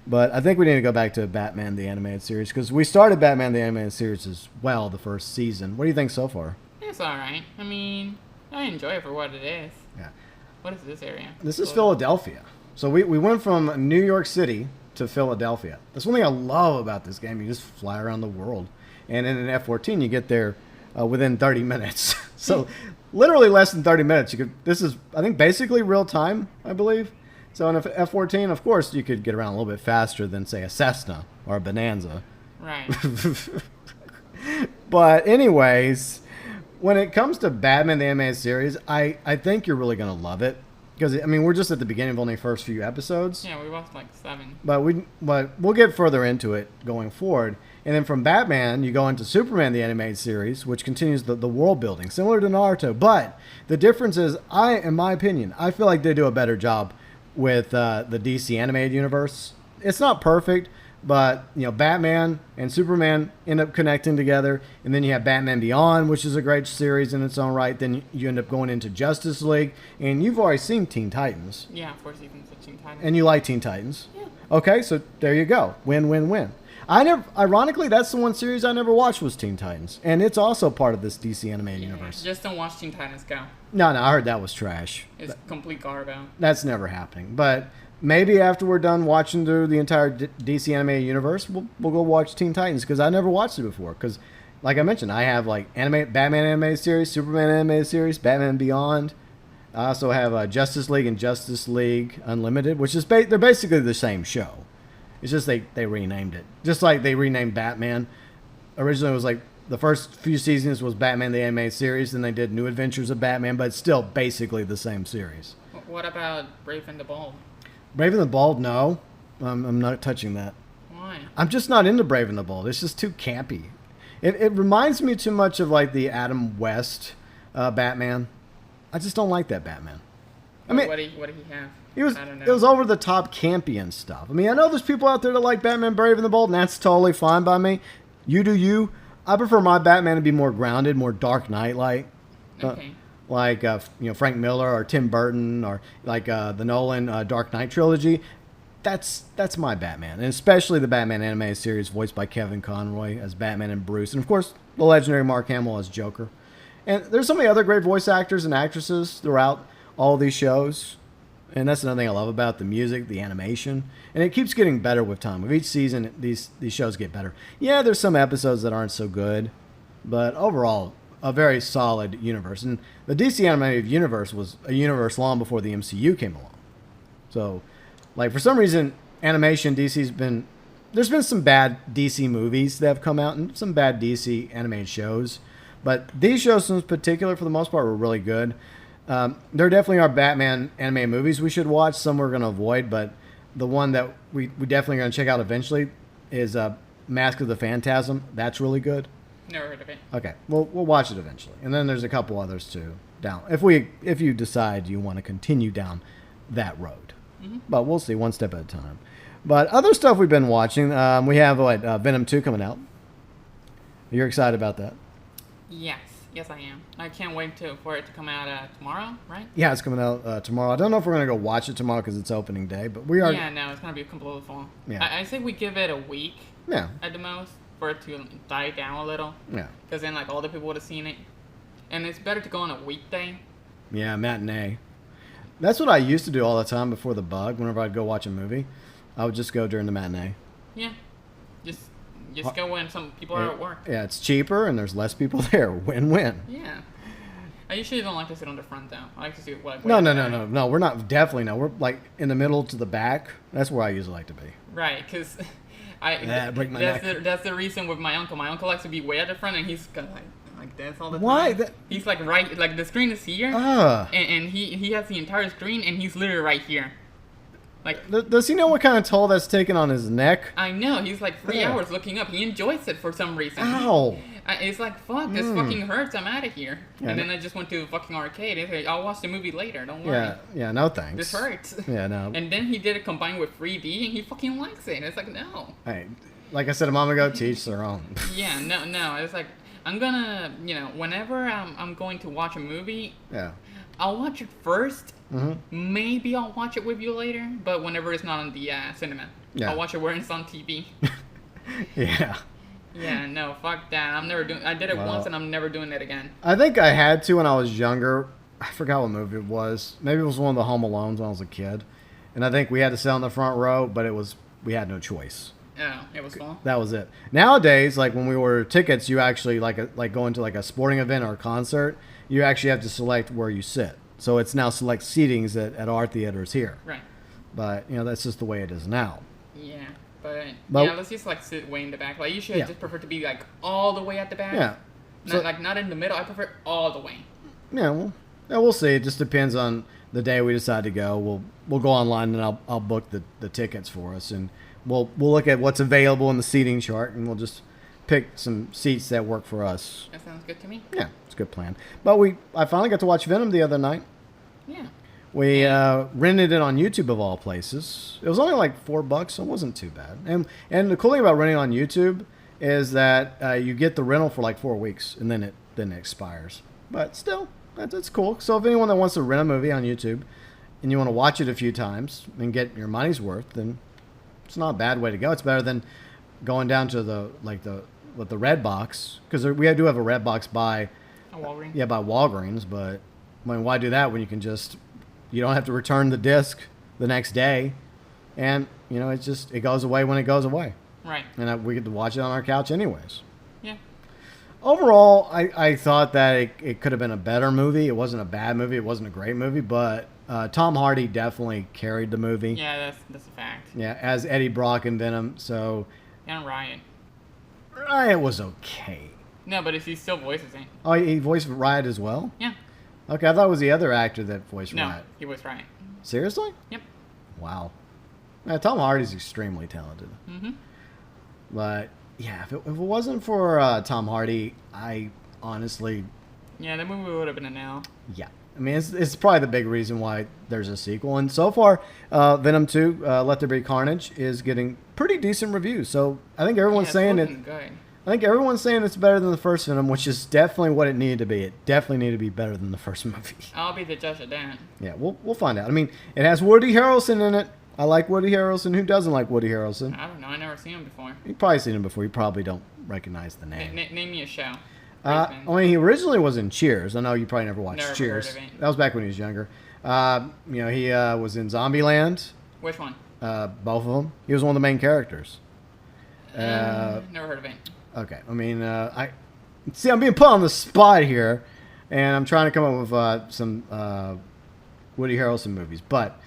but I think we need to go back to Batman the Animated Series because we started Batman the Animated Series as well the first season. What do you think so far? It's alright. I mean, I enjoy it for what it is. Yeah. What is this area? This is Philadelphia. So we went from New York City to Philadelphia. That's one thing I love about this game. You just fly around the world. And in an F-14, you get there within 30 minutes. So literally less than 30 minutes. This is, I think, basically real time, I believe. So in an F-14, of course, you could get around a little bit faster than, say, a Cessna or a Bonanza. Right. But anyways, when it comes to Batman the Animated Series, I think you're really going to love it. Because, I mean, we're just at the beginning of only the first few episodes. Yeah, we watched like 7. But we'll get further into it going forward. And then from Batman, you go into Superman the Animated Series, which continues the world building, similar to Naruto. But the difference is, in my opinion, I feel like they do a better job with the DC animated universe. It's not perfect, but Batman and Superman end up connecting together, and then you have Batman Beyond, which is a great series in its own right. Then you end up going into Justice League, and you've already seen Teen Titans. Yeah, 4 seasons of Teen Titans. And you like Teen Titans? Yeah. Okay, so there you go. Win, win, win. Ironically, that's the one series I never watched was Teen Titans, and it's also part of this DC animated universe. Just don't watch Teen Titans Go. No, I heard that was trash. It's complete garbage. That's never happening. But maybe after we're done watching through the entire DC animated universe, we'll go watch Teen Titans because I never watched it before. Because, like I mentioned, I have like Batman animated series, Superman animated series, Batman Beyond. I also have Justice League and Justice League Unlimited, which is they're basically the same show. It's just they renamed it. Just like they renamed Batman. Originally it was like the first few seasons was Batman the Animated Series, then they did New Adventures of Batman, but it's still basically the same series. What about Brave and the Bold? Brave and the Bold, no. I'm not touching that. Why? I'm just not into Brave and the Bold. It's just too campy. It reminds me too much of like the Adam West Batman. I just don't like that Batman. I mean, what did he have? It was over the top campy and stuff. I mean, I know there's people out there that like Batman Brave and the Bold, and that's totally fine by me. You do you. I prefer my Batman to be more grounded, more Dark Knight like. Okay. Like Frank Miller or Tim Burton or like the Nolan Dark Knight trilogy. That's my Batman, and especially the Batman animated series voiced by Kevin Conroy as Batman and Bruce, and of course the legendary Mark Hamill as Joker. And there's so many other great voice actors and actresses throughout all of these shows. And that's another thing I love about the music, the animation. And it keeps getting better with time. With each season, these shows get better. Yeah, there's some episodes that aren't so good. But overall, a very solid universe. And the DC animated universe was a universe long before the MCU came along. So, like, for some reason, animation, DC's been... There's been some bad DC movies that have come out and some bad DC animated shows. But these shows in particular, for the most part, were really good. There definitely are Batman animated movies we should watch. Some we're going to avoid, but the one that we definitely going to check out eventually is Mask of the Phantasm. That's really good. Never heard of it. Okay, we'll watch it eventually. And then there's a couple others too down. If you decide you want to continue down that road. Mm-hmm. But we'll see, one step at a time. But other stuff we've been watching, we have Venom 2 coming out. You're excited about that? Yes. Yes, I am. I can't wait for it to come out tomorrow, right? Yeah, it's coming out tomorrow. I don't know if we're going to go watch it tomorrow because it's opening day, but we are. Yeah, no, it's going to be completely full. Yeah. I think we give it a week at the most for it to die down a little. Yeah. Because then, like, all the people would have seen it. And it's better to go on a weekday. Yeah, matinee. That's what I used to do all the time before the bug. Whenever I'd go watch a movie, I would just go during the matinee. Yeah. Just go when some people are at work. Yeah, it's cheaper and there's less people there. Win-win. Yeah. I usually don't like to sit on the front, though. I like to sit like No. We're not, definitely no. We're like in the middle to the back. That's where I usually like to be. Right, because break my neck. That's the reason with my uncle. My uncle likes to be way at the front, and he's kind of like this all the time. Why? He's like right, like the screen is here, and he has the entire screen, and he's literally right here. Like, does he know what kind of toll that's taken on his neck? I know. He's like 3 hours looking up. He enjoys it for some reason. Ow. It's like, fuck, this fucking hurts. I'm out of here. And then I just went to a fucking arcade. It's like, I'll watch the movie later. Don't worry. Yeah, no thanks. This hurts. Yeah, no. And then he did it combined with 3D, and he fucking likes it. It's like, no. Hey, like I said a moment ago, teach their own. Yeah, no. It's like, I'm gonna, whenever I'm going to watch a movie, I'll watch it first. Mm-hmm. Maybe I'll watch it with you later, but whenever it's not on the cinema. Yeah. I'll watch it when it's on TV. Yeah. Yeah, no, fuck that. I'm never doing. I did it once, and I'm never doing it again. I think I had to when I was younger. I forgot what movie it was. Maybe it was one of the Home Alones when I was a kid, and I think we had to sit on the front row, but we had no choice. Oh, it was full. That was it. Nowadays, like when we order tickets, you actually like going to like a sporting event or a concert. You actually have to select where you sit. So it's now select seatings at our theaters here. Right. But that's just the way it is now. Yeah. But yeah, let's just like sit way in the back. Like usually I just prefer to be like all the way at the back. Yeah. Not in the middle. I prefer all the way. Yeah, we'll see. It just depends on the day we decide to go. We'll go online and I'll book the tickets for us, and we'll look at what's available in the seating chart, and we'll just pick some seats that work for us. That sounds good to me. Yeah, it's a good plan. But I finally got to watch Venom the other night. Yeah. We rented it on YouTube of all places. It was only like $4, so it wasn't too bad. And the cool thing about renting on YouTube is that you get the rental for like 4 weeks, and then it expires. But still, that's cool. So if anyone that wants to rent a movie on YouTube and you want to watch it a few times and get your money's worth, then it's not a bad way to go. It's better than going down to the Red Box, because we do have a Red Box by Walgreens. Yeah, by Walgreens. But I mean, why do that when you don't have to return the disc the next day, and it goes away when it goes away. Right. And we get to watch it on our couch anyways. Yeah. Overall, I thought that it could have been a better movie. It wasn't a bad movie. It wasn't a great movie, but Tom Hardy definitely carried the movie. Yeah, that's a fact. Yeah, as Eddie Brock and Venom. So. And Ryan. Riot was okay. No, but he still voices it. Oh, he voiced Riot as well? Yeah. Okay, I thought it was the other actor that voiced Riot. No, he voiced Riot. Seriously? Yep. Wow. Tom Hardy's extremely talented. Mm-hmm. But, yeah, if it wasn't for Tom Hardy, I honestly... Yeah, the movie would have been a no. Yeah. I mean, it's probably the big reason why there's a sequel. And so far, Venom 2, Let There Be Carnage, is getting pretty decent reviews. So I think everyone's saying it. Good. I think everyone's saying it's better than the first Venom, which is definitely what it needed to be. It definitely needed to be better than the first movie. I'll be the judge of that. Yeah, we'll find out. I mean, it has Woody Harrelson in it. I like Woody Harrelson. Who doesn't like Woody Harrelson? I don't know. I've never seen him before. You've probably seen him before. You probably don't recognize the name. Name me a show. I mean, he originally was in Cheers. I know you probably never watched Never Cheers. heard of it. That was back when he was younger. He was in Zombieland. Which one? Both of them. He was one of the main characters. Never heard of it. Okay. I mean, I'm being put on the spot here, and I'm trying to come up with some Woody Harrelson movies. But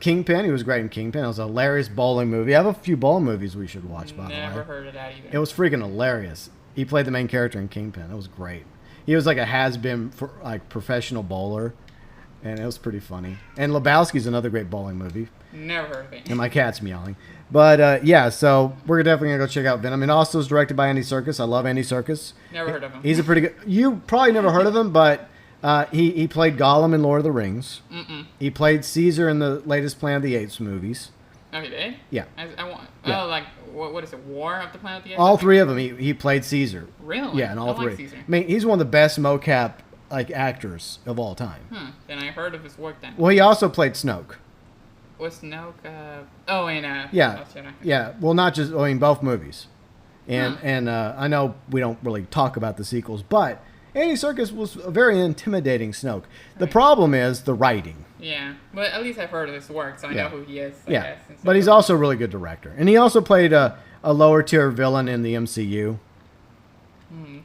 Kingpin, he was great in Kingpin. It was a hilarious bowling movie. I have a few bowling movies we should watch, by the way. Never heard of that either. It was freaking hilarious. He played the main character in Kingpin. It was great. He was like a has-been professional bowler, and it was pretty funny. And Lebowski's another great bowling movie. Never heard of it. And my cat's meowing. But yeah, so we're definitely gonna go check out Venom. And also is directed by Andy Serkis. I love Andy Serkis. Never heard of him. He's a pretty good. You probably never heard of him, but he played Gollum in Lord of the Rings. Mm-mm. He played Caesar in the latest Planet of the Apes movies. Oh, he did? Yeah. I want. Yeah. Oh, like what is it? War of the Planet of the Apes? All three of them. He played Caesar. Really? Yeah, in all three. Like Caesar. I mean, he's one of the best mocap actors of all time. Then I heard of his work then. Well, he also played Snoke. Was Snoke? In Yeah. Yeah. Well, not just. I mean, both movies. And I know we don't really talk about the sequels, but Andy Serkis was a very intimidating Snoke. The problem is the writing. Yeah, but at least I've heard of his work, so I know who he is. I guess, but he's also a really good director. And he also played a lower tier villain in the MCU.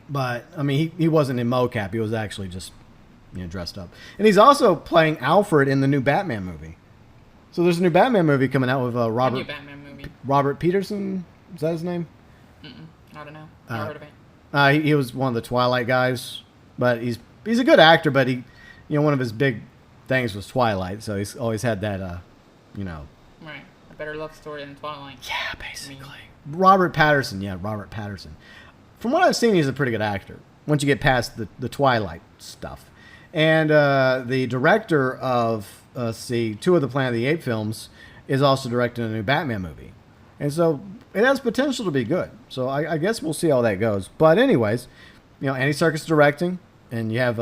But, I mean, he wasn't in mocap. He was actually just dressed up. And he's also playing Alfred in the new Batman movie. So there's a new Batman movie coming out with Robert... A new Batman movie. Robert Peterson? Is that his name? I don't know. Never heard of it. He was one of the Twilight guys. But he's a good actor, but he... one of his big things was Twilight, so he's always had that, Right. A better love story than Twilight. Yeah, basically. Robert Patterson. From what I've seen, he's a pretty good actor. Once you get past the Twilight stuff. And the director of, two of the Planet of the Apes films is also directing a new Batman movie. And so it has potential to be good. So I guess we'll see how that goes. But anyways, Andy Serkis directing. And you have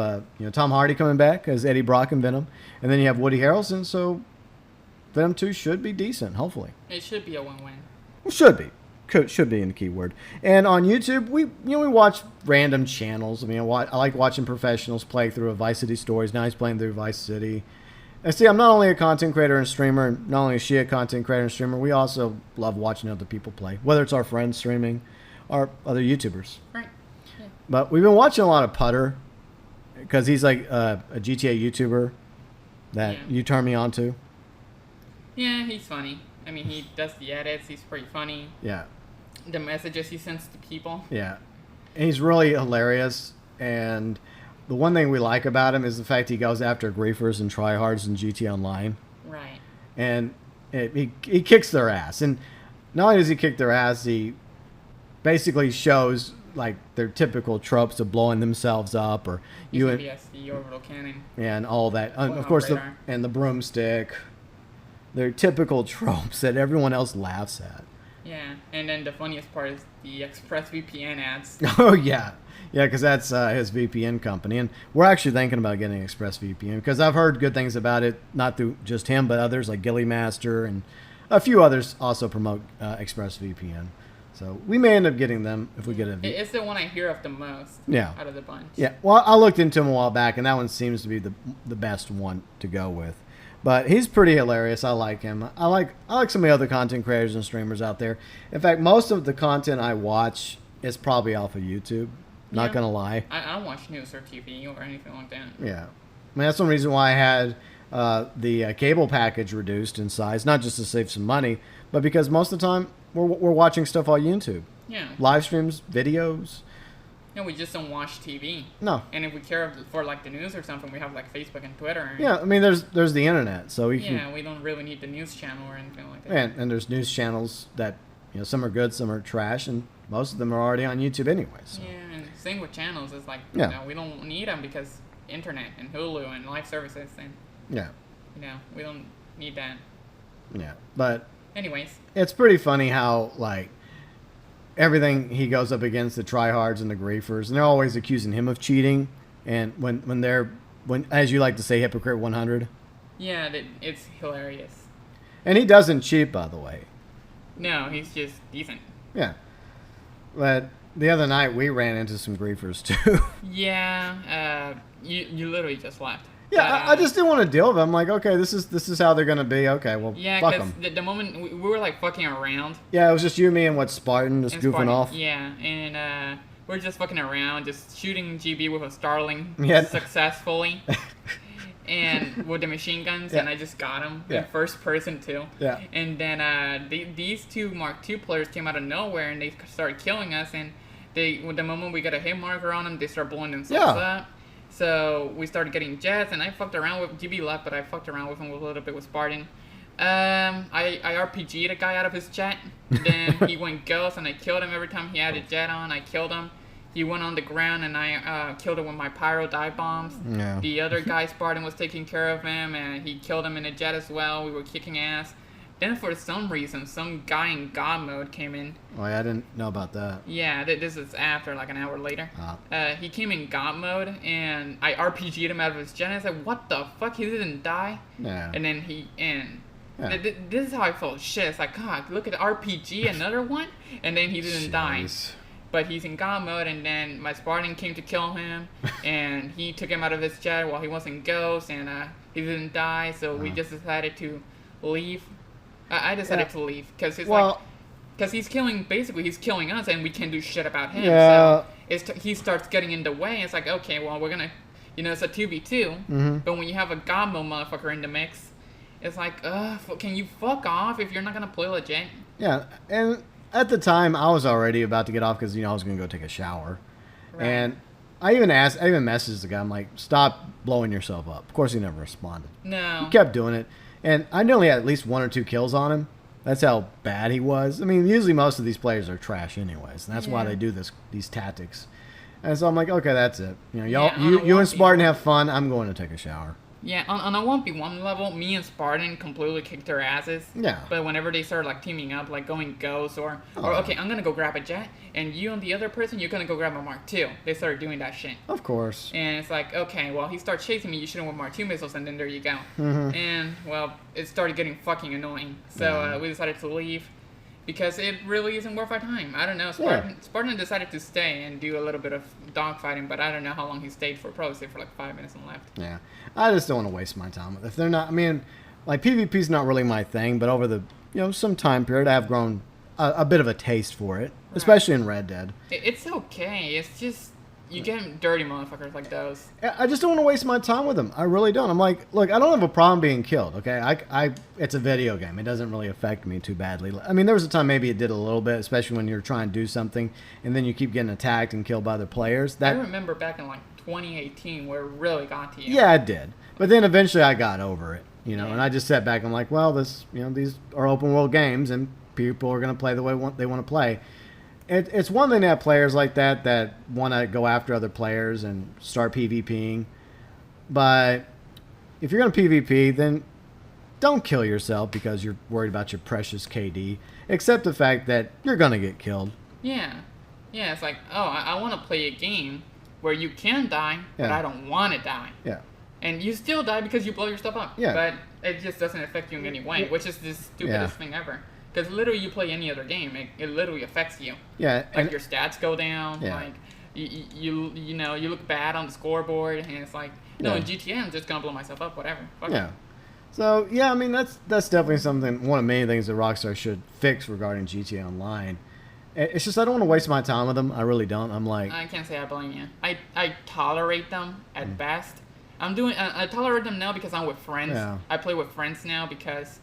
Tom Hardy coming back as Eddie Brock in Venom, and then you have Woody Harrelson. So Venom 2 should be decent, hopefully. It should be a win-win. Well, should be in the keyword. And on YouTube, we watch random channels. I mean, I like watching professionals play through a Vice City Stories. Now he's playing through Vice City. And see, I'm not only a content creator and streamer, and not only is she a content creator and streamer, we also love watching other people play, whether it's our friends streaming or other YouTubers. Right. Yeah. But we've been watching a lot of Putter. Because he's like a GTA YouTuber that you turn me on to. Yeah, he's funny. I mean, he does the edits. He's pretty funny. Yeah. The messages he sends to people. Yeah. And he's really hilarious. And the one thing we like about him is the fact he goes after griefers and tryhards in GTA Online. Right. And he kicks their ass. And not only does he kick their ass, he basically shows... like their typical tropes of blowing themselves up, or the orbital cannon, and all that. Of course, the broomstick. They're typical tropes that everyone else laughs at. Yeah, and then the funniest part is the ExpressVPN ads. Oh yeah, because that's his VPN company, and we're actually thinking about getting ExpressVPN because I've heard good things about it, not through just him, but others like Gilly Master and a few others also promote ExpressVPN. So we may end up getting them if we get a... It's the one I hear of the most out of the bunch. Yeah, well, I looked into him a while back, and that one seems to be the best one to go with. But he's pretty hilarious. I like him. I like some of the other content creators and streamers out there. In fact, most of the content I watch is probably off of YouTube. Not going to lie. I don't watch news or TV or anything like that. Yeah. I mean, that's one reason why I had the cable package reduced in size, not just to save some money, but because most of the time... We're watching stuff on YouTube. Yeah. Live streams, videos. No, we just don't watch TV. No. And if we care for like the news or something, we have like Facebook and Twitter. Yeah, I mean, there's the internet, so we can... Yeah, we don't really need the news channel or anything like that. And there's news channels that, some are good, some are trash, and most of them are already on YouTube anyway. So. Yeah, and same with channels. It's like, we don't need them because internet and Hulu and live services and... Yeah. We don't need that. Yeah, but... Anyways. It's pretty funny how, like, everything he goes up against, the tryhards and the griefers, and they're always accusing him of cheating. And when they're, as you like to say, Hypocrite 100. Yeah, it's hilarious. And he doesn't cheat, by the way. No, he's just decent. Yeah. But the other night, we ran into some griefers, too. Yeah, you literally just left. Yeah, I just didn't want to deal with them. I'm like, okay, this is how they're going to be. Okay, well, fuck them. Yeah, because the moment we were, like, fucking around. Yeah, it was just you, me, and Spartan just goofing off. Yeah, and we're just fucking around, just shooting GB with a Starling successfully. And with the machine guns, and I just got him in first person, too. Yeah. And then these two Mark II players came out of nowhere, and they started killing us, and the moment we got a hit marker on them, they start blowing themselves up. So we started getting jets, and I fucked around with GB left, but I fucked around with him a little bit with Spartan. I RPG'd a guy out of his jet. Then he went ghost, and I killed him every time he had a jet on. I killed him. He went on the ground, and I killed him with my pyro dive bombs. Yeah. The other guy, Spartan, was taking care of him, and he killed him in a jet as well. We were kicking ass. Then for some reason, some guy in God mode came in. Oh, yeah, I didn't know about that. Yeah, this is after, like, an hour later. He came in God mode, and I RPG'd him out of his gen. I was like, what the fuck? He didn't die? Yeah. And then this is how I felt shit. It's like, God, look at the RPG, another one? And then he didn't die. But he's in God mode, and then my Spartan came to kill him, and he took him out of his jet while he was in Ghost, and he didn't die, so we just decided to leave. I decided to leave, because he's killing us, and we can't do shit about him, so he starts getting in the way. It's like, okay, well, we're gonna, it's a 2v2, but when you have a God mode motherfucker in the mix, it's like, can you fuck off if you're not gonna play legit? Yeah, and at the time, I was already about to get off because, I was going to go take a shower. Right. And I even messaged the guy. I'm like, stop blowing yourself up. Of course, he never responded. No. He kept doing it. And I only had at least 1 or 2 kills on him. That's how bad he was. I mean, usually most of these players are trash anyways. And that's why they do these tactics. And so I'm like, okay, that's it. You and Spartan have fun. I'm going to take a shower. Yeah, on a 1v1 level, me and Spartan completely kicked their asses. Yeah. But whenever they started, like, teaming up, like, going Ghost or okay, I'm going to go grab a jet, and you and the other person, you're going to go grab a Mark II. They started doing that shit. Of course. And it's like, okay, well, he starts chasing me, you should have with Mark II missiles, and then there you go. Mm-hmm. And, well, it started getting fucking annoying. So we decided to leave. Because it really isn't worth our time. I don't know. Spartan decided to stay and do a little bit of dogfighting, but I don't know how long he stayed for. Probably stayed for like 5 minutes and left. Yeah. I just don't want to waste my time. If they're not, I mean, like PvP's not really my thing, but over the, some time period, I have grown a bit of a taste for it, especially in Red Dead. It's okay. It's just, you get dirty motherfuckers like those. I just don't want to waste my time with them. I really don't. I'm like, look, I don't have a problem being killed, okay? It's a video game. It doesn't really affect me too badly. I mean, there was a time maybe it did a little bit, especially when you're trying to do something, and then you keep getting attacked and killed by other players. I remember back in, like, 2018 where it really got to you. Yeah, it did. But then eventually I got over it, and I just sat back and I'm like, well, these are open world games, and people are going to play the way they want to play. It's one thing to have players like that want to go after other players and start PvPing. But if you're going to PvP, then don't kill yourself because you're worried about your precious KD. Accept the fact that you're going to get killed. Yeah. Yeah, it's like, I want to play a game where you can die, but I don't want to die. Yeah. And you still die because you blow your stuff up. Yeah. But it just doesn't affect you in any way, which is the stupidest thing ever. Because literally, you play any other game, it literally affects you. Yeah, like your stats go down. Yeah. Like you look bad on the scoreboard, and it's like, in GTA, I'm just gonna blow myself up, whatever. Fuck it. So I mean, that's definitely something. One of the main things that Rockstar should fix regarding GTA Online. It's just I don't want to waste my time with them. I really don't. I'm like, I can't say I blame you. I tolerate them at best. I tolerate them now because I'm with friends. Yeah. I play with friends now because,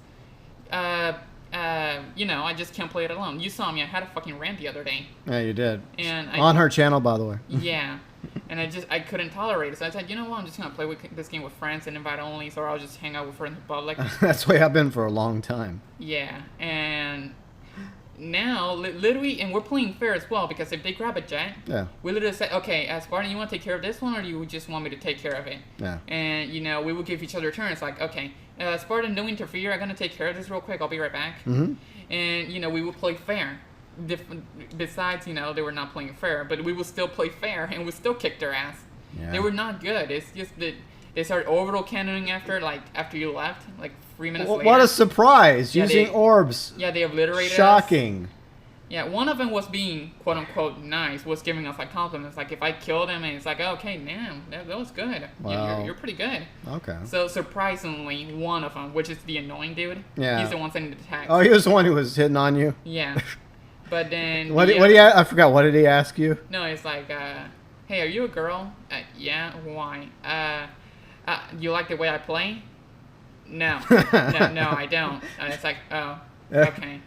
I just can't play it alone. You saw me. I had a fucking rant the other day. Yeah, you did. And on her channel, by the way. Yeah. And I couldn't tolerate it. So I said, you know what? I'm just going to play this game with friends and invite only, so I'll just hang out with friends in public. That's the way I've been for a long time. Yeah. And now, literally, and we're playing fair as well, because if they grab a jet, we literally say, okay, Spartan, you want to take care of this one, or do you just want me to take care of it? Yeah. And, we will give each other a turn. It's like, okay, Spartan, don't interfere. I'm going to take care of this real quick. I'll be right back. Mm-hmm. And, we will play fair. Besides, they were not playing fair, but we will still play fair, and we still kick their ass. Yeah. They were not good. It's just that they started orbital cannoning after you left, like 3 minutes later. What a surprise! Using orbs. Yeah, they obliterated Shocking. us. Yeah, one of them was being quote unquote nice, was giving us like compliments, like if I killed him, and it's like, okay, damn, that was good. Wow. You're pretty good. Okay. So surprisingly, one of them, which is the annoying dude, he's the one sending the text. Oh, he was the one who was hitting on you. Yeah. But then what did he? I forgot. What did he ask you? No, it's like, hey, are you a girl? Yeah. Why? You like the way I play? No, I don't. It's like, oh, okay.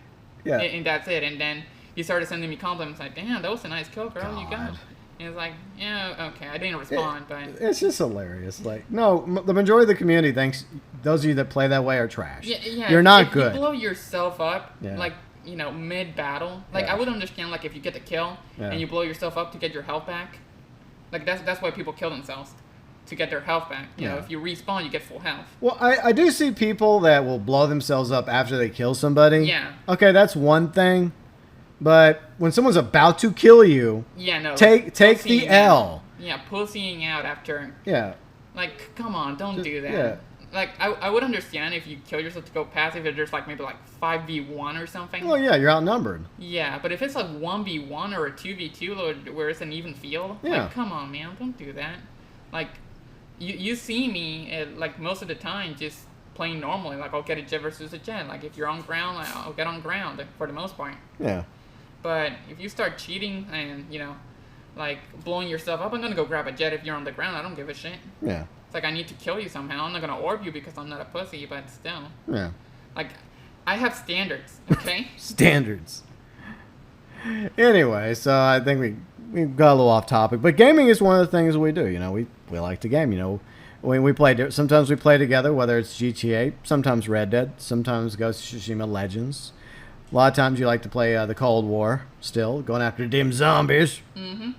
Yeah. And that's it. And then he started sending me compliments like, damn, that was a nice kill, girl. You got. And it's like, yeah, okay. I didn't respond, but it's just hilarious. Like, no, the majority of the community thinks those of you that play that way are trash. Yeah. You're not if good. You blow yourself up, like, mid-battle. Like, I would understand, like, if you get the kill and you blow yourself up to get your health back. Like, that's why people kill themselves. to get their health back. You know, if you respawn, you get full health. Well, I do see people that will blow themselves up after they kill somebody. Yeah. Okay, that's one thing. But when someone's about to kill you, take the L. Yeah, pussying out after. Yeah. Like, come on, don't do that. Yeah. Like, I would understand if you kill yourself to go passive if there's, like, maybe, like, 5v1 or something. Well, yeah, you're outnumbered. Yeah, but if it's, like, 1v1 or a 2v2 where it's an even field, like, come on, man, don't do that. Like, you see me, like, most of the time just playing normally. Like, I'll get a jet versus a jet. Like, if you're on ground, I'll get on ground for the most part. Yeah. But if you start cheating and, you know, like, blowing yourself up, I'm going to go grab a jet if you're on the ground. I don't give a shit. Yeah. It's like, I need to kill you somehow. I'm not going to orb you because I'm not a pussy, but still. Yeah. Like, I have standards, okay? Standards. Anyway, so I think we got a little off topic. But gaming is one of the things we do. You know, we like to game. You know, when we play, sometimes we play together, whether it's GTA, sometimes Red Dead, sometimes Ghost of Tsushima Legends. A lot of times you like to play the Cold War still, going after dim zombies. Mm-hmm.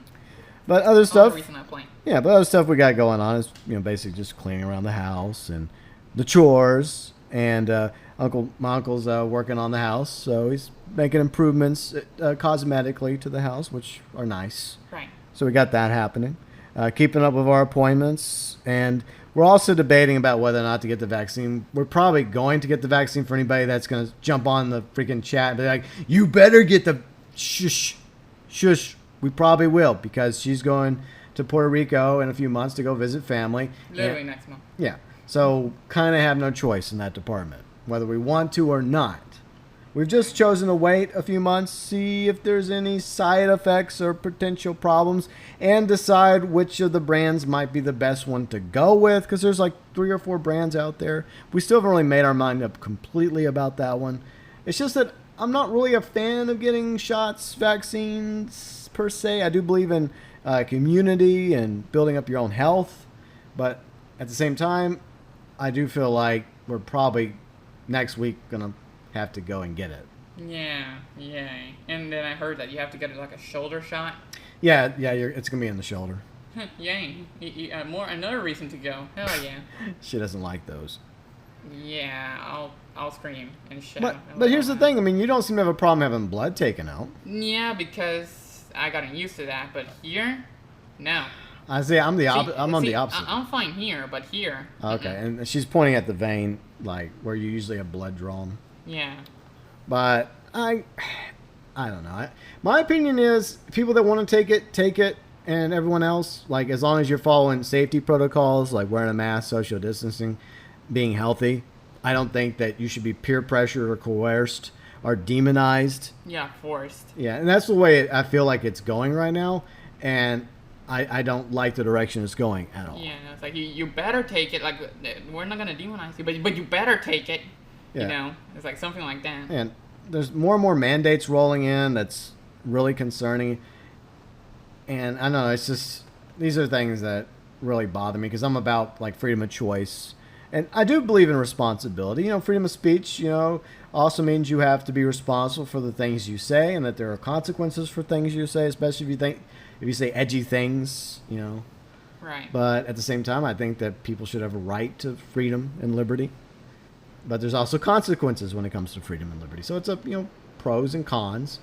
But other stuff, the reason I play. Yeah, but other stuff we got going on is, you know, basically just cleaning around the house and the chores. And my uncle's working on the house, so he's making improvements cosmetically to the house, which are nice. Right. So we got that happening. Keeping up with our appointments, and we're also debating about whether or not to get the vaccine. We're probably going to get the vaccine for anybody that's going to jump on the freaking chat and be like, you better get the shush. We probably will, because she's going to Puerto Rico in a few months to go visit family. Literally next month. Yeah. So kind of have no choice in that department, whether we want to or not. We've just chosen to wait a few months, see if there's any side effects or potential problems, and decide which of the brands might be the best one to go with, because there's like 3 or 4 brands out there. We still haven't really made our mind up completely about that one. It's just that I'm not really a fan of getting shots, vaccines, per se. I do believe in community and building up your own health, but at the same time, I do feel like we're probably next week going to have to go and get it. Yeah. And then I heard that you have to get like a shoulder shot. Yeah, it's gonna be in the shoulder. Yay! Another reason to go. Hell yeah. She doesn't like those. Yeah, I'll scream and shout. But here's the thing. I mean, you don't seem to have a problem having blood taken out. Yeah, because I gotten used to that. But here, no. I say I'm on the opposite. I'm fine here, but here. Okay, and she's pointing at the vein, like where you usually have blood drawn. Yeah. But I don't know. My opinion is people that want to take it, and everyone else, like, as long as you're following safety protocols, like wearing a mask, social distancing, being healthy, I don't think that you should be peer pressured or coerced or demonized. Yeah, forced. Yeah, and that's the way I feel like it's going right now, and I don't like the direction it's going at all. Yeah, it's like you better take it. Like, we're not gonna demonize you, but you better take it. Yeah. You know, it's like something like that. And there's more and more mandates rolling in. That's really concerning. And I don't know, it's just, these are things that really bother me, because I'm about like freedom of choice. And I do believe in responsibility. You know, freedom of speech, you know, also means you have to be responsible for the things you say, and that there are consequences for things you say, especially if you say edgy things, you know. Right. But at the same time, I think that people should have a right to freedom and liberty. But there's also consequences when it comes to freedom and liberty. So it's pros and cons.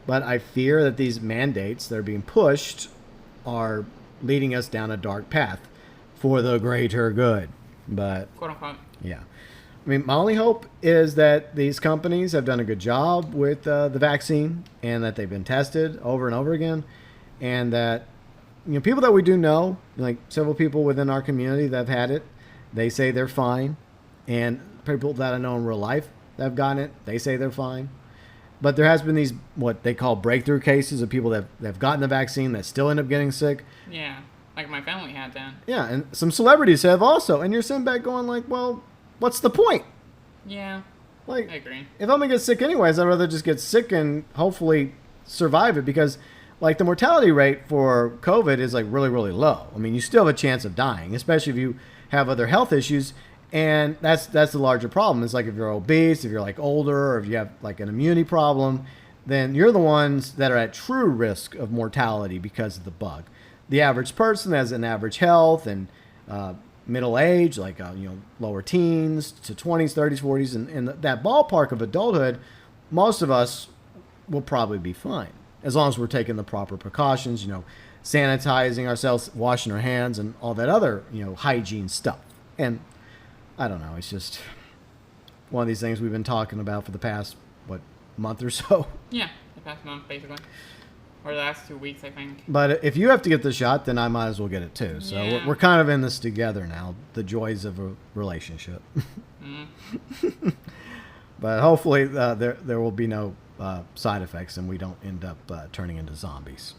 But I fear that these mandates that are being pushed are leading us down a dark path for the greater good. But quote unquote. Yeah. I mean, my only hope is that these companies have done a good job with the vaccine, and that they've been tested over and over again, and that, you know, people that we do know, like several people within our community that have had it, they say they're fine. And people that I know in real life that have gotten it, they say they're fine. But there has been these, what they call breakthrough cases, of people that have gotten the vaccine that still end up getting sick. Yeah, like my family had that. Yeah, and some celebrities have also. And you're sitting back going like, well, what's the point? Yeah, like, I agree. If I'm going to get sick anyways, I'd rather just get sick and hopefully survive it, because like the mortality rate for COVID is like really, really low. I mean, you still have a chance of dying, especially if you have other health issues. And that's the larger problem. It's like if you're obese, if you're like older, or if you have like an immunity problem, then you're the ones that are at true risk of mortality because of the bug. The average person has an average health and middle age, like lower teens to 20s, 30s, 40s, and in that ballpark of adulthood, most of us will probably be fine as long as we're taking the proper precautions, sanitizing ourselves, washing our hands, and all that other hygiene stuff. And I don't know, it's just one of these things we've been talking about for the past month or so. Yeah, the past month basically. Or the last 2 weeks, I think. But if you have to get the shot, then I might as well get it too. So yeah. we're kind of in this together now. The joys of a relationship. But hopefully there will be no side effects and we don't end up turning into zombies.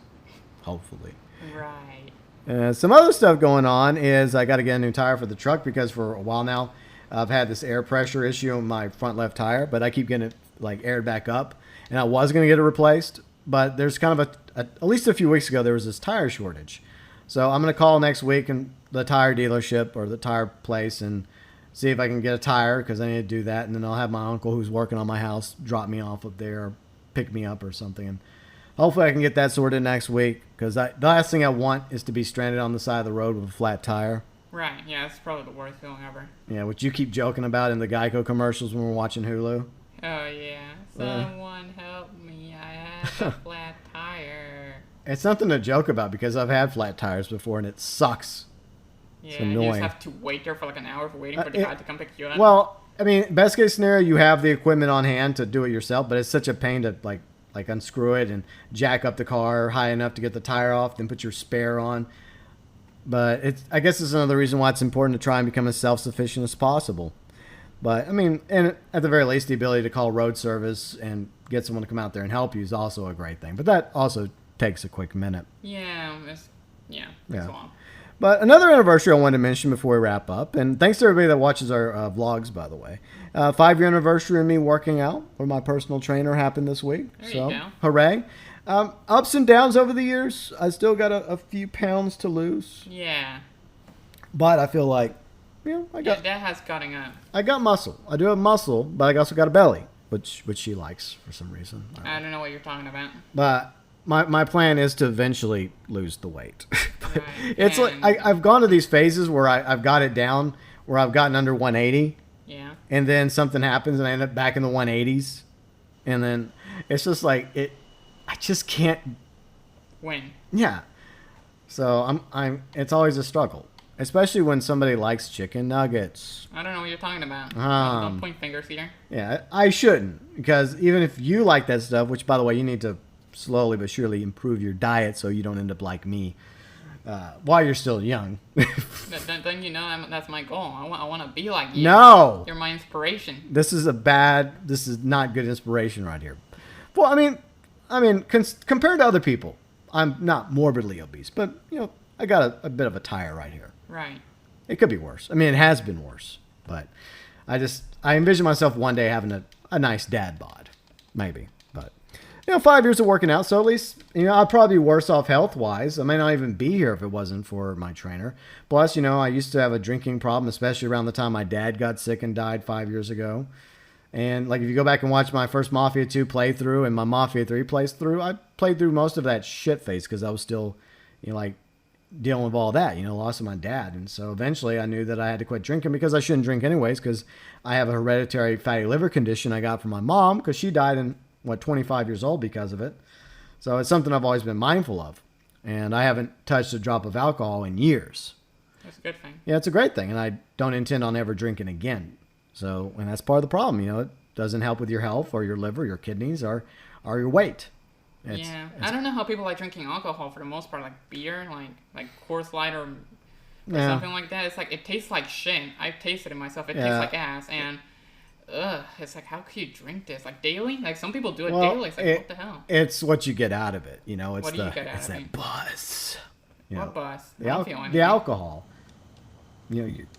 Hopefully. Right. Some other stuff going on is I got to get a new tire for the truck because for a while now I've had this air pressure issue on my front left tire, but I keep getting it aired back up, and I was going to get it replaced. But there's kind of at least a few weeks ago, there was this tire shortage. So I'm going to call next week and the tire dealership or the tire place and see if I can get a tire because I need to do that. And then I'll have my uncle who's working on my house drop me off up there or pick me up or something. And hopefully I can get that sorted next week because the last thing I want is to be stranded on the side of the road with a flat tire. Right. Yeah, it's probably the worst feeling ever. Yeah, which you keep joking about in the Geico commercials when we're watching Hulu. Oh, yeah. Someone help me. I have a flat tire. It's something to joke about because I've had flat tires before and it sucks. Yeah, it's annoying. You just have to wait there for an hour for waiting for the guy to come pick you up. Well, I mean, best case scenario, you have the equipment on hand to do it yourself, but it's such a pain to like unscrew it and jack up the car high enough to get the tire off, then put your spare on. But I guess it's another reason why it's important to try and become as self-sufficient as possible. But, I mean, and at the very least, the ability to call road service and get someone to come out there and help you is also a great thing. But that also takes a quick minute. Yeah, it's long. But another anniversary I wanted to mention before we wrap up, and thanks to everybody that watches our vlogs, by the way. 5-year anniversary of me working out with my personal trainer happened this week. There so, you go. Hooray. Ups and downs over the years. I still got a few pounds to lose. Yeah. But I feel like, that has gotten up. I got muscle. I do have muscle, but I also got a belly, which she likes for some reason. I don't know what you're talking about. But my plan is to eventually lose the weight. Right. It's I've gone to these phases where I've got it down, where I've gotten under 180. Yeah. And then something happens and I end up back in the 180s. And then it's just I just can't win. Yeah. So it's always a struggle. Especially when somebody likes chicken nuggets. I don't know what you're talking about. Don't point fingers here. Yeah, I shouldn't. Because even if you like that stuff, which, by the way, you need to slowly but surely improve your diet so you don't end up like me while you're still young. then that's my goal. I want to be like you. No. You're my inspiration. This is not good inspiration right here. Well, I mean, compared to other people, I'm not morbidly obese. But, I got a bit of a tire right here. Right. It could be worse. I mean, it has been worse. But I envision myself one day having a nice dad bod. Maybe. But, 5 years of working out. So at least, I'd probably be worse off health-wise. I may not even be here if it wasn't for my trainer. Plus, I used to have a drinking problem, especially around the time my dad got sick and died 5 years ago. And, if you go back and watch my first Mafia 2 playthrough and my Mafia 3 playthrough, I played through most of that shit phase because I was still, dealing with all that, loss of my dad. And so eventually I knew that I had to quit drinking because I shouldn't drink anyways because I have a hereditary fatty liver condition I got from my mom because she died in, 25 years old because of it. So it's something I've always been mindful of. And I haven't touched a drop of alcohol in years. That's a good thing. Yeah, it's a great thing. And I don't intend on ever drinking again. So, and that's part of the problem. It doesn't help with your health or your liver, your kidneys, or your weight. I don't know how people like drinking alcohol for the most part, like beer, like Coors Light or something like that. It's it tastes like shit. I've tasted it myself. It tastes like ass, and it's how could you drink this daily? Some people do it daily. It's what the hell? It's what you get out of it. It's what do you get out it's of that it? buzz. What buzz? The alcohol.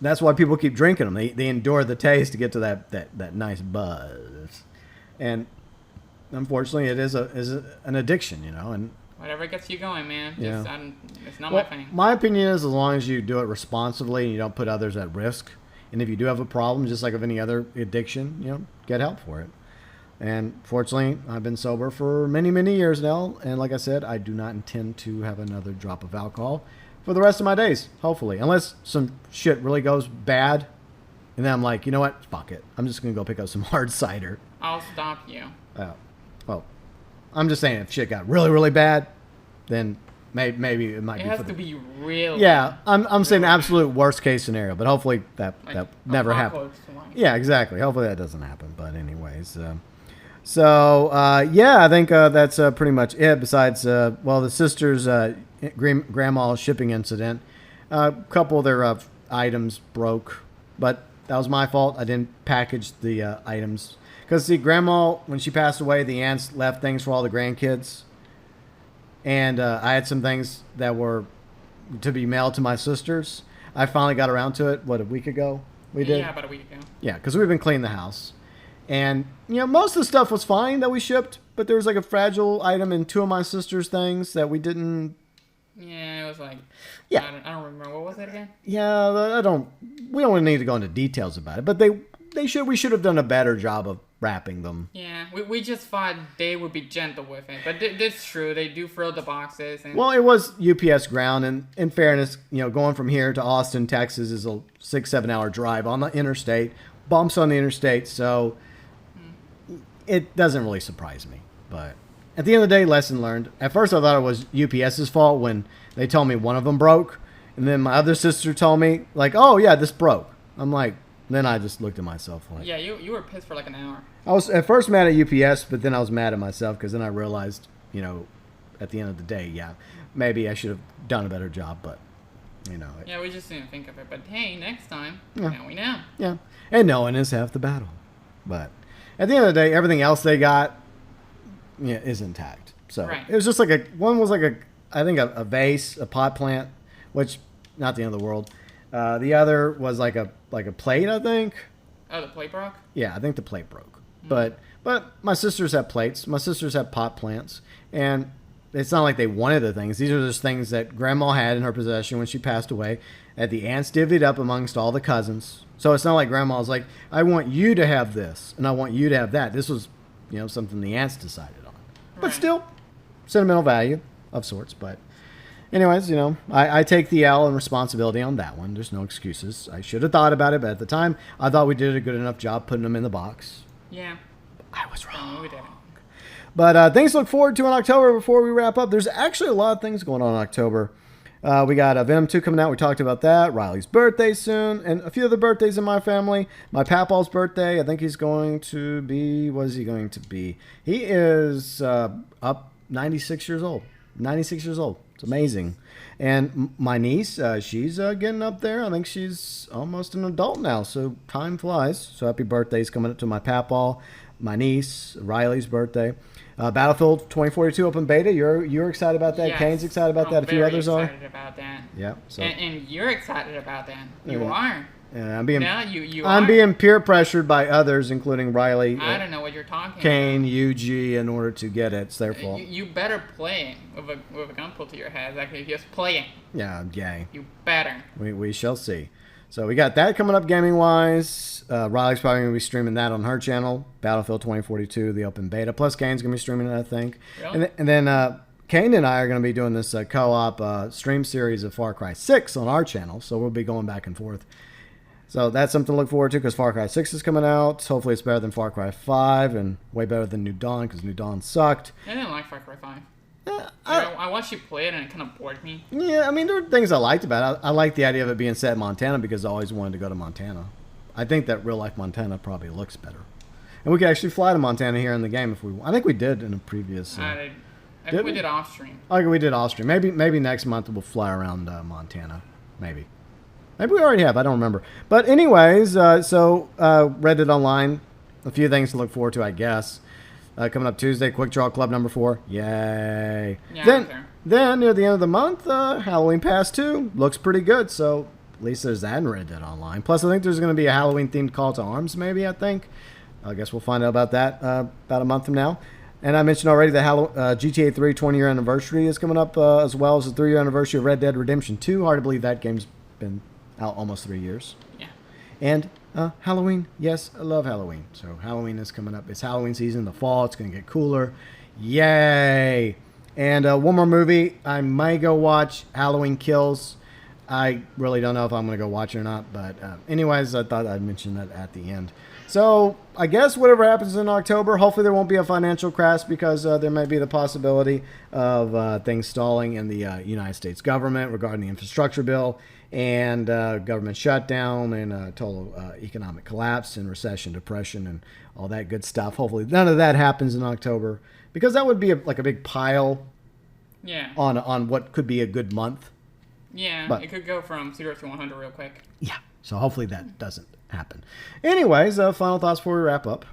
That's why people keep drinking them. They endure the taste to get to that nice buzz, and unfortunately, it is an addiction, and whatever gets you going, man. It's not my thing. My opinion is, as long as you do it responsibly and you don't put others at risk, and if you do have a problem, just like of any other addiction, get help for it. And fortunately, I've been sober for many, many years now, and like I said, I do not intend to have another drop of alcohol for the rest of my days, hopefully. Unless some shit really goes bad, and then I'm like, you know what? Fuck it. I'm just going to go pick up some hard cider. I'll stop you. Well, I'm just saying if shit got really, really bad, then maybe it might it be. It has to be real. Yeah, I'm saying absolute worst case scenario, but hopefully that never happens. Yeah, exactly. Hopefully that doesn't happen. But anyways, I think that's pretty much it. Besides, the sister's grandma shipping incident, a couple of their items broke, but that was my fault. I didn't package the items because see, grandma when she passed away, the aunts left things for all the grandkids. And I had some things that were to be mailed to my sisters. I finally got around to it, a week ago? We did? Yeah, about a week ago. Yeah, because we've been cleaning the house. And, most of the stuff was fine that we shipped, but there was like a fragile item in two of my sister's things that we didn't... Yeah, it was like... Yeah. I don't remember. What was it again? Yeah, we don't need to go into details about it, but we should have done a better job of wrapping them. Yeah, we just thought they would be gentle with it, but that's true. They do throw the boxes. Well, it was UPS ground, and in fairness, going from here to Austin, Texas is a 6-7 hour drive on the interstate, bumps on the interstate, so it doesn't really surprise me. But at the end of the day, lesson learned. At first, I thought it was UPS's fault when they told me one of them broke, and then my other sister told me, like, oh, yeah, this broke. I'm like... Then I just looked at myself like... Yeah, you were pissed for like an hour. I was at first mad at UPS, but then I was mad at myself because then I realized, at the end of the day, yeah, maybe I should have done a better job, but, Yeah, we just didn't think of it. But hey, next time, now we know. Yeah, and knowing is half the battle. But at the end of the day, everything else they got is intact. So It was just like one was like I think a vase, a pot plant, which, not the end of the world. The other was like a plate, I think. Oh, the plate broke? Yeah, I think the plate broke. But my sisters have plates. My sisters have pot plants. And it's not like they wanted the things. These are just things that Grandma had in her possession when she passed away. And the aunts divvied up amongst all the cousins. So it's not like Grandma was like, I want you to have this, and I want you to have that. This was, something the aunts decided on. Right. But still, sentimental value of sorts, but... Anyways, I take the L and responsibility on that one. There's no excuses. I should have thought about it, but at the time, I thought we did a good enough job putting them in the box. Yeah. I was wrong. No, we didn't. But things to look forward to in October before we wrap up. There's actually a lot of things going on in October. We got Venom 2 coming out. We talked about that. Riley's birthday soon. And a few other birthdays in my family. My papaw's birthday. I think he's going to be... What is he going to be? He is up 96 years old. 96 years old. It's amazing. And my niece, she's getting up there. I think she's almost an adult now, so time flies. So happy birthday's coming up to my papaw, my niece, Riley's birthday. Battlefield 2042 open beta. You're excited about that. Yes. Kane's excited about that. A few others are. Excited about that. Yeah. So. And you're excited about that. You are. Yeah, I'm being peer pressured by others, including Riley. I don't know what you're talking Kane, about. UG, in order to get it. It's their fault. You better play it with a gun pulled to your head. Exactly. Just play it. Yeah, gay. You better. We shall see. So we got that coming up gaming-wise. Riley's probably going to be streaming that on her channel, Battlefield 2042, the open beta. Plus, Kane's going to be streaming it, I think. Really? And then Kane and I are going to be doing this co-op stream series of Far Cry 6 on our channel. So we'll be going back and forth. So that's something to look forward to because Far Cry 6 is coming out. Hopefully it's better than Far Cry 5 and way better than New Dawn because New Dawn sucked. I didn't like Far Cry 5. I watched you play it and it kind of bored me. Yeah, I mean, there were things I liked about it. I like the idea of it being set in Montana because I always wanted to go to Montana. I think that real-life Montana probably looks better. And we could actually fly to Montana here in the game if we want. I think we did in a previous... I think we did off-stream. Okay, we did off-stream. Maybe next month we'll fly around Montana. Maybe. Maybe we already have. I don't remember. But anyways, Reddit Online, a few things to look forward to, I guess. Coming up Tuesday, Quick Draw Club number 4. Yay. Yeah, then near the end of the month, Halloween Pass 2 looks pretty good. So at least there's that in Reddit Online. Plus, I think there's going to be a Halloween-themed call to arms, maybe, I think. I guess we'll find out about that about a month from now. And I mentioned already the GTA 3 20-year anniversary is coming up, as well as the 3-year anniversary of Red Dead Redemption 2. Hard to believe that game's been out almost 3 years. Yeah. And Halloween. Yes, I love Halloween. So Halloween is coming up. It's Halloween season, the fall. It's going to get cooler. Yay. And one more movie. I might go watch Halloween Kills. I really don't know if I'm going to go watch it or not. But anyways, I thought I'd mention that at the end. So I guess whatever happens in October, hopefully there won't be a financial crash because there might be the possibility of things stalling in the United States government regarding the infrastructure bill and government shutdown and total economic collapse and recession, depression, and all that good stuff. Hopefully none of that happens in October because that would be like a big pile on what could be a good month. Yeah, but it could go from 0 to 100 real quick. Yeah, so hopefully that doesn't happen. Anyways, final thoughts before we wrap up.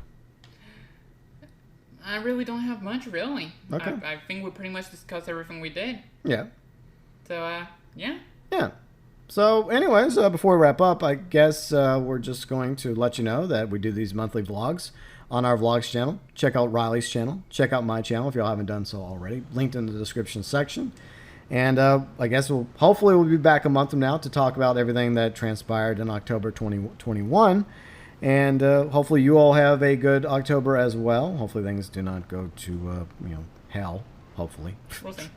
I really don't have much, really. Okay. I think we pretty much discussed everything we did. Yeah. So, yeah. Yeah. So, anyways, before we wrap up, I guess we're just going to let you know that we do these monthly vlogs on our vlogs channel. Check out Riley's channel. Check out my channel if y'all haven't done so already. Linked in the description section. And I guess hopefully we'll be back a month from now to talk about everything that transpired in October 2021. And hopefully you all have a good October as well. Hopefully things do not go to hell. Hopefully. We'll see.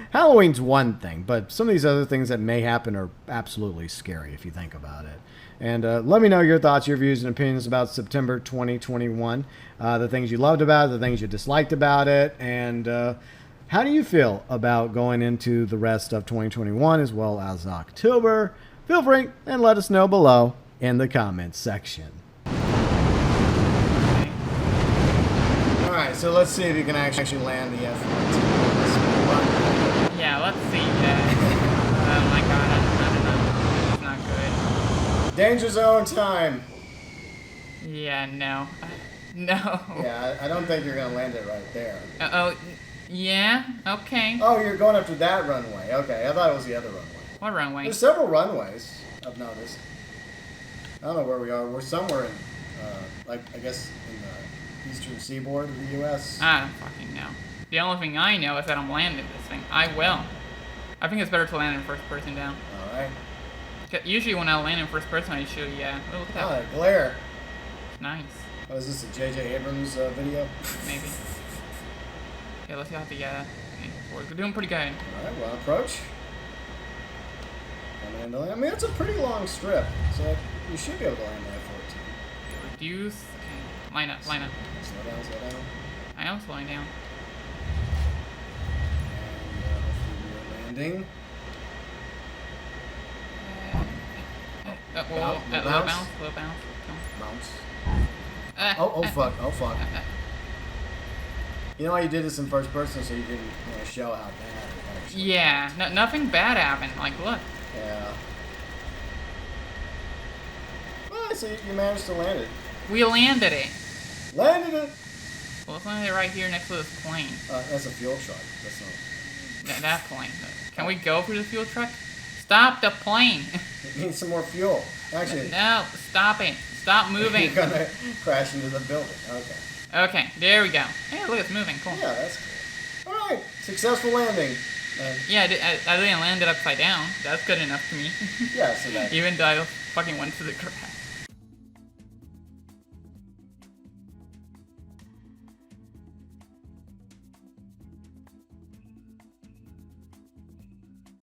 Halloween's one thing, but some of these other things that may happen are absolutely scary if you think about it. And let me know your thoughts, your views, and opinions about September 2021. The things you loved about it, the things you disliked about it, and how do you feel about going into the rest of 2021 as well as October? Feel free and let us know below in the comments section. Alright, so let's see if you can actually land the F-14. Yeah, let's see. Oh my god, I don't know. It's not good. Danger zone time! Yeah, no. No. Yeah, I don't think you're going to land it right there. Oh, yeah? Okay. Oh, you're going after that runway. Okay, I thought it was the other runway. What runway? There's several runways, I've noticed. I don't know where we are. We're somewhere in, I guess, in the eastern seaboard of the U.S. I don't fucking know. The only thing I know is that I'm landing this thing. I will. I think it's better to land in first person down. Alright. Usually when I land in first person, I show you. Oh, look at that. Oh, glare. Nice. Oh, is this a J.J. Abrams video? Maybe. Okay, let's see how the, okay, we're doing pretty good. Alright, well, approach. I mean, it's a pretty long strip, so you should be able to land that 14. Reduce. Okay, line up. Slow down, slow down. I am slowing down. And landing. Low bounce. Bounce. Oh, fuck. You know why you did this in first person, so you didn't show how bad it actually. Yeah, nothing bad happened. Like, look. Yeah. Well, so you managed to land it. We landed it. Landed it! Well, let's land it right here next to this plane. That's a fuel truck. That's not... That plane. Can we go through the fuel truck? Stop the plane. It needs some more fuel. Actually... No, stop it. Stop moving. You're gonna crash into the building. Okay. Okay, there we go. Hey, look, it's moving. Cool. Yeah, that's cool. Alright, successful landing. Yeah, I didn't land it upside down. That's good enough to me. Yeah, so that... Even though I fucking went to the crash.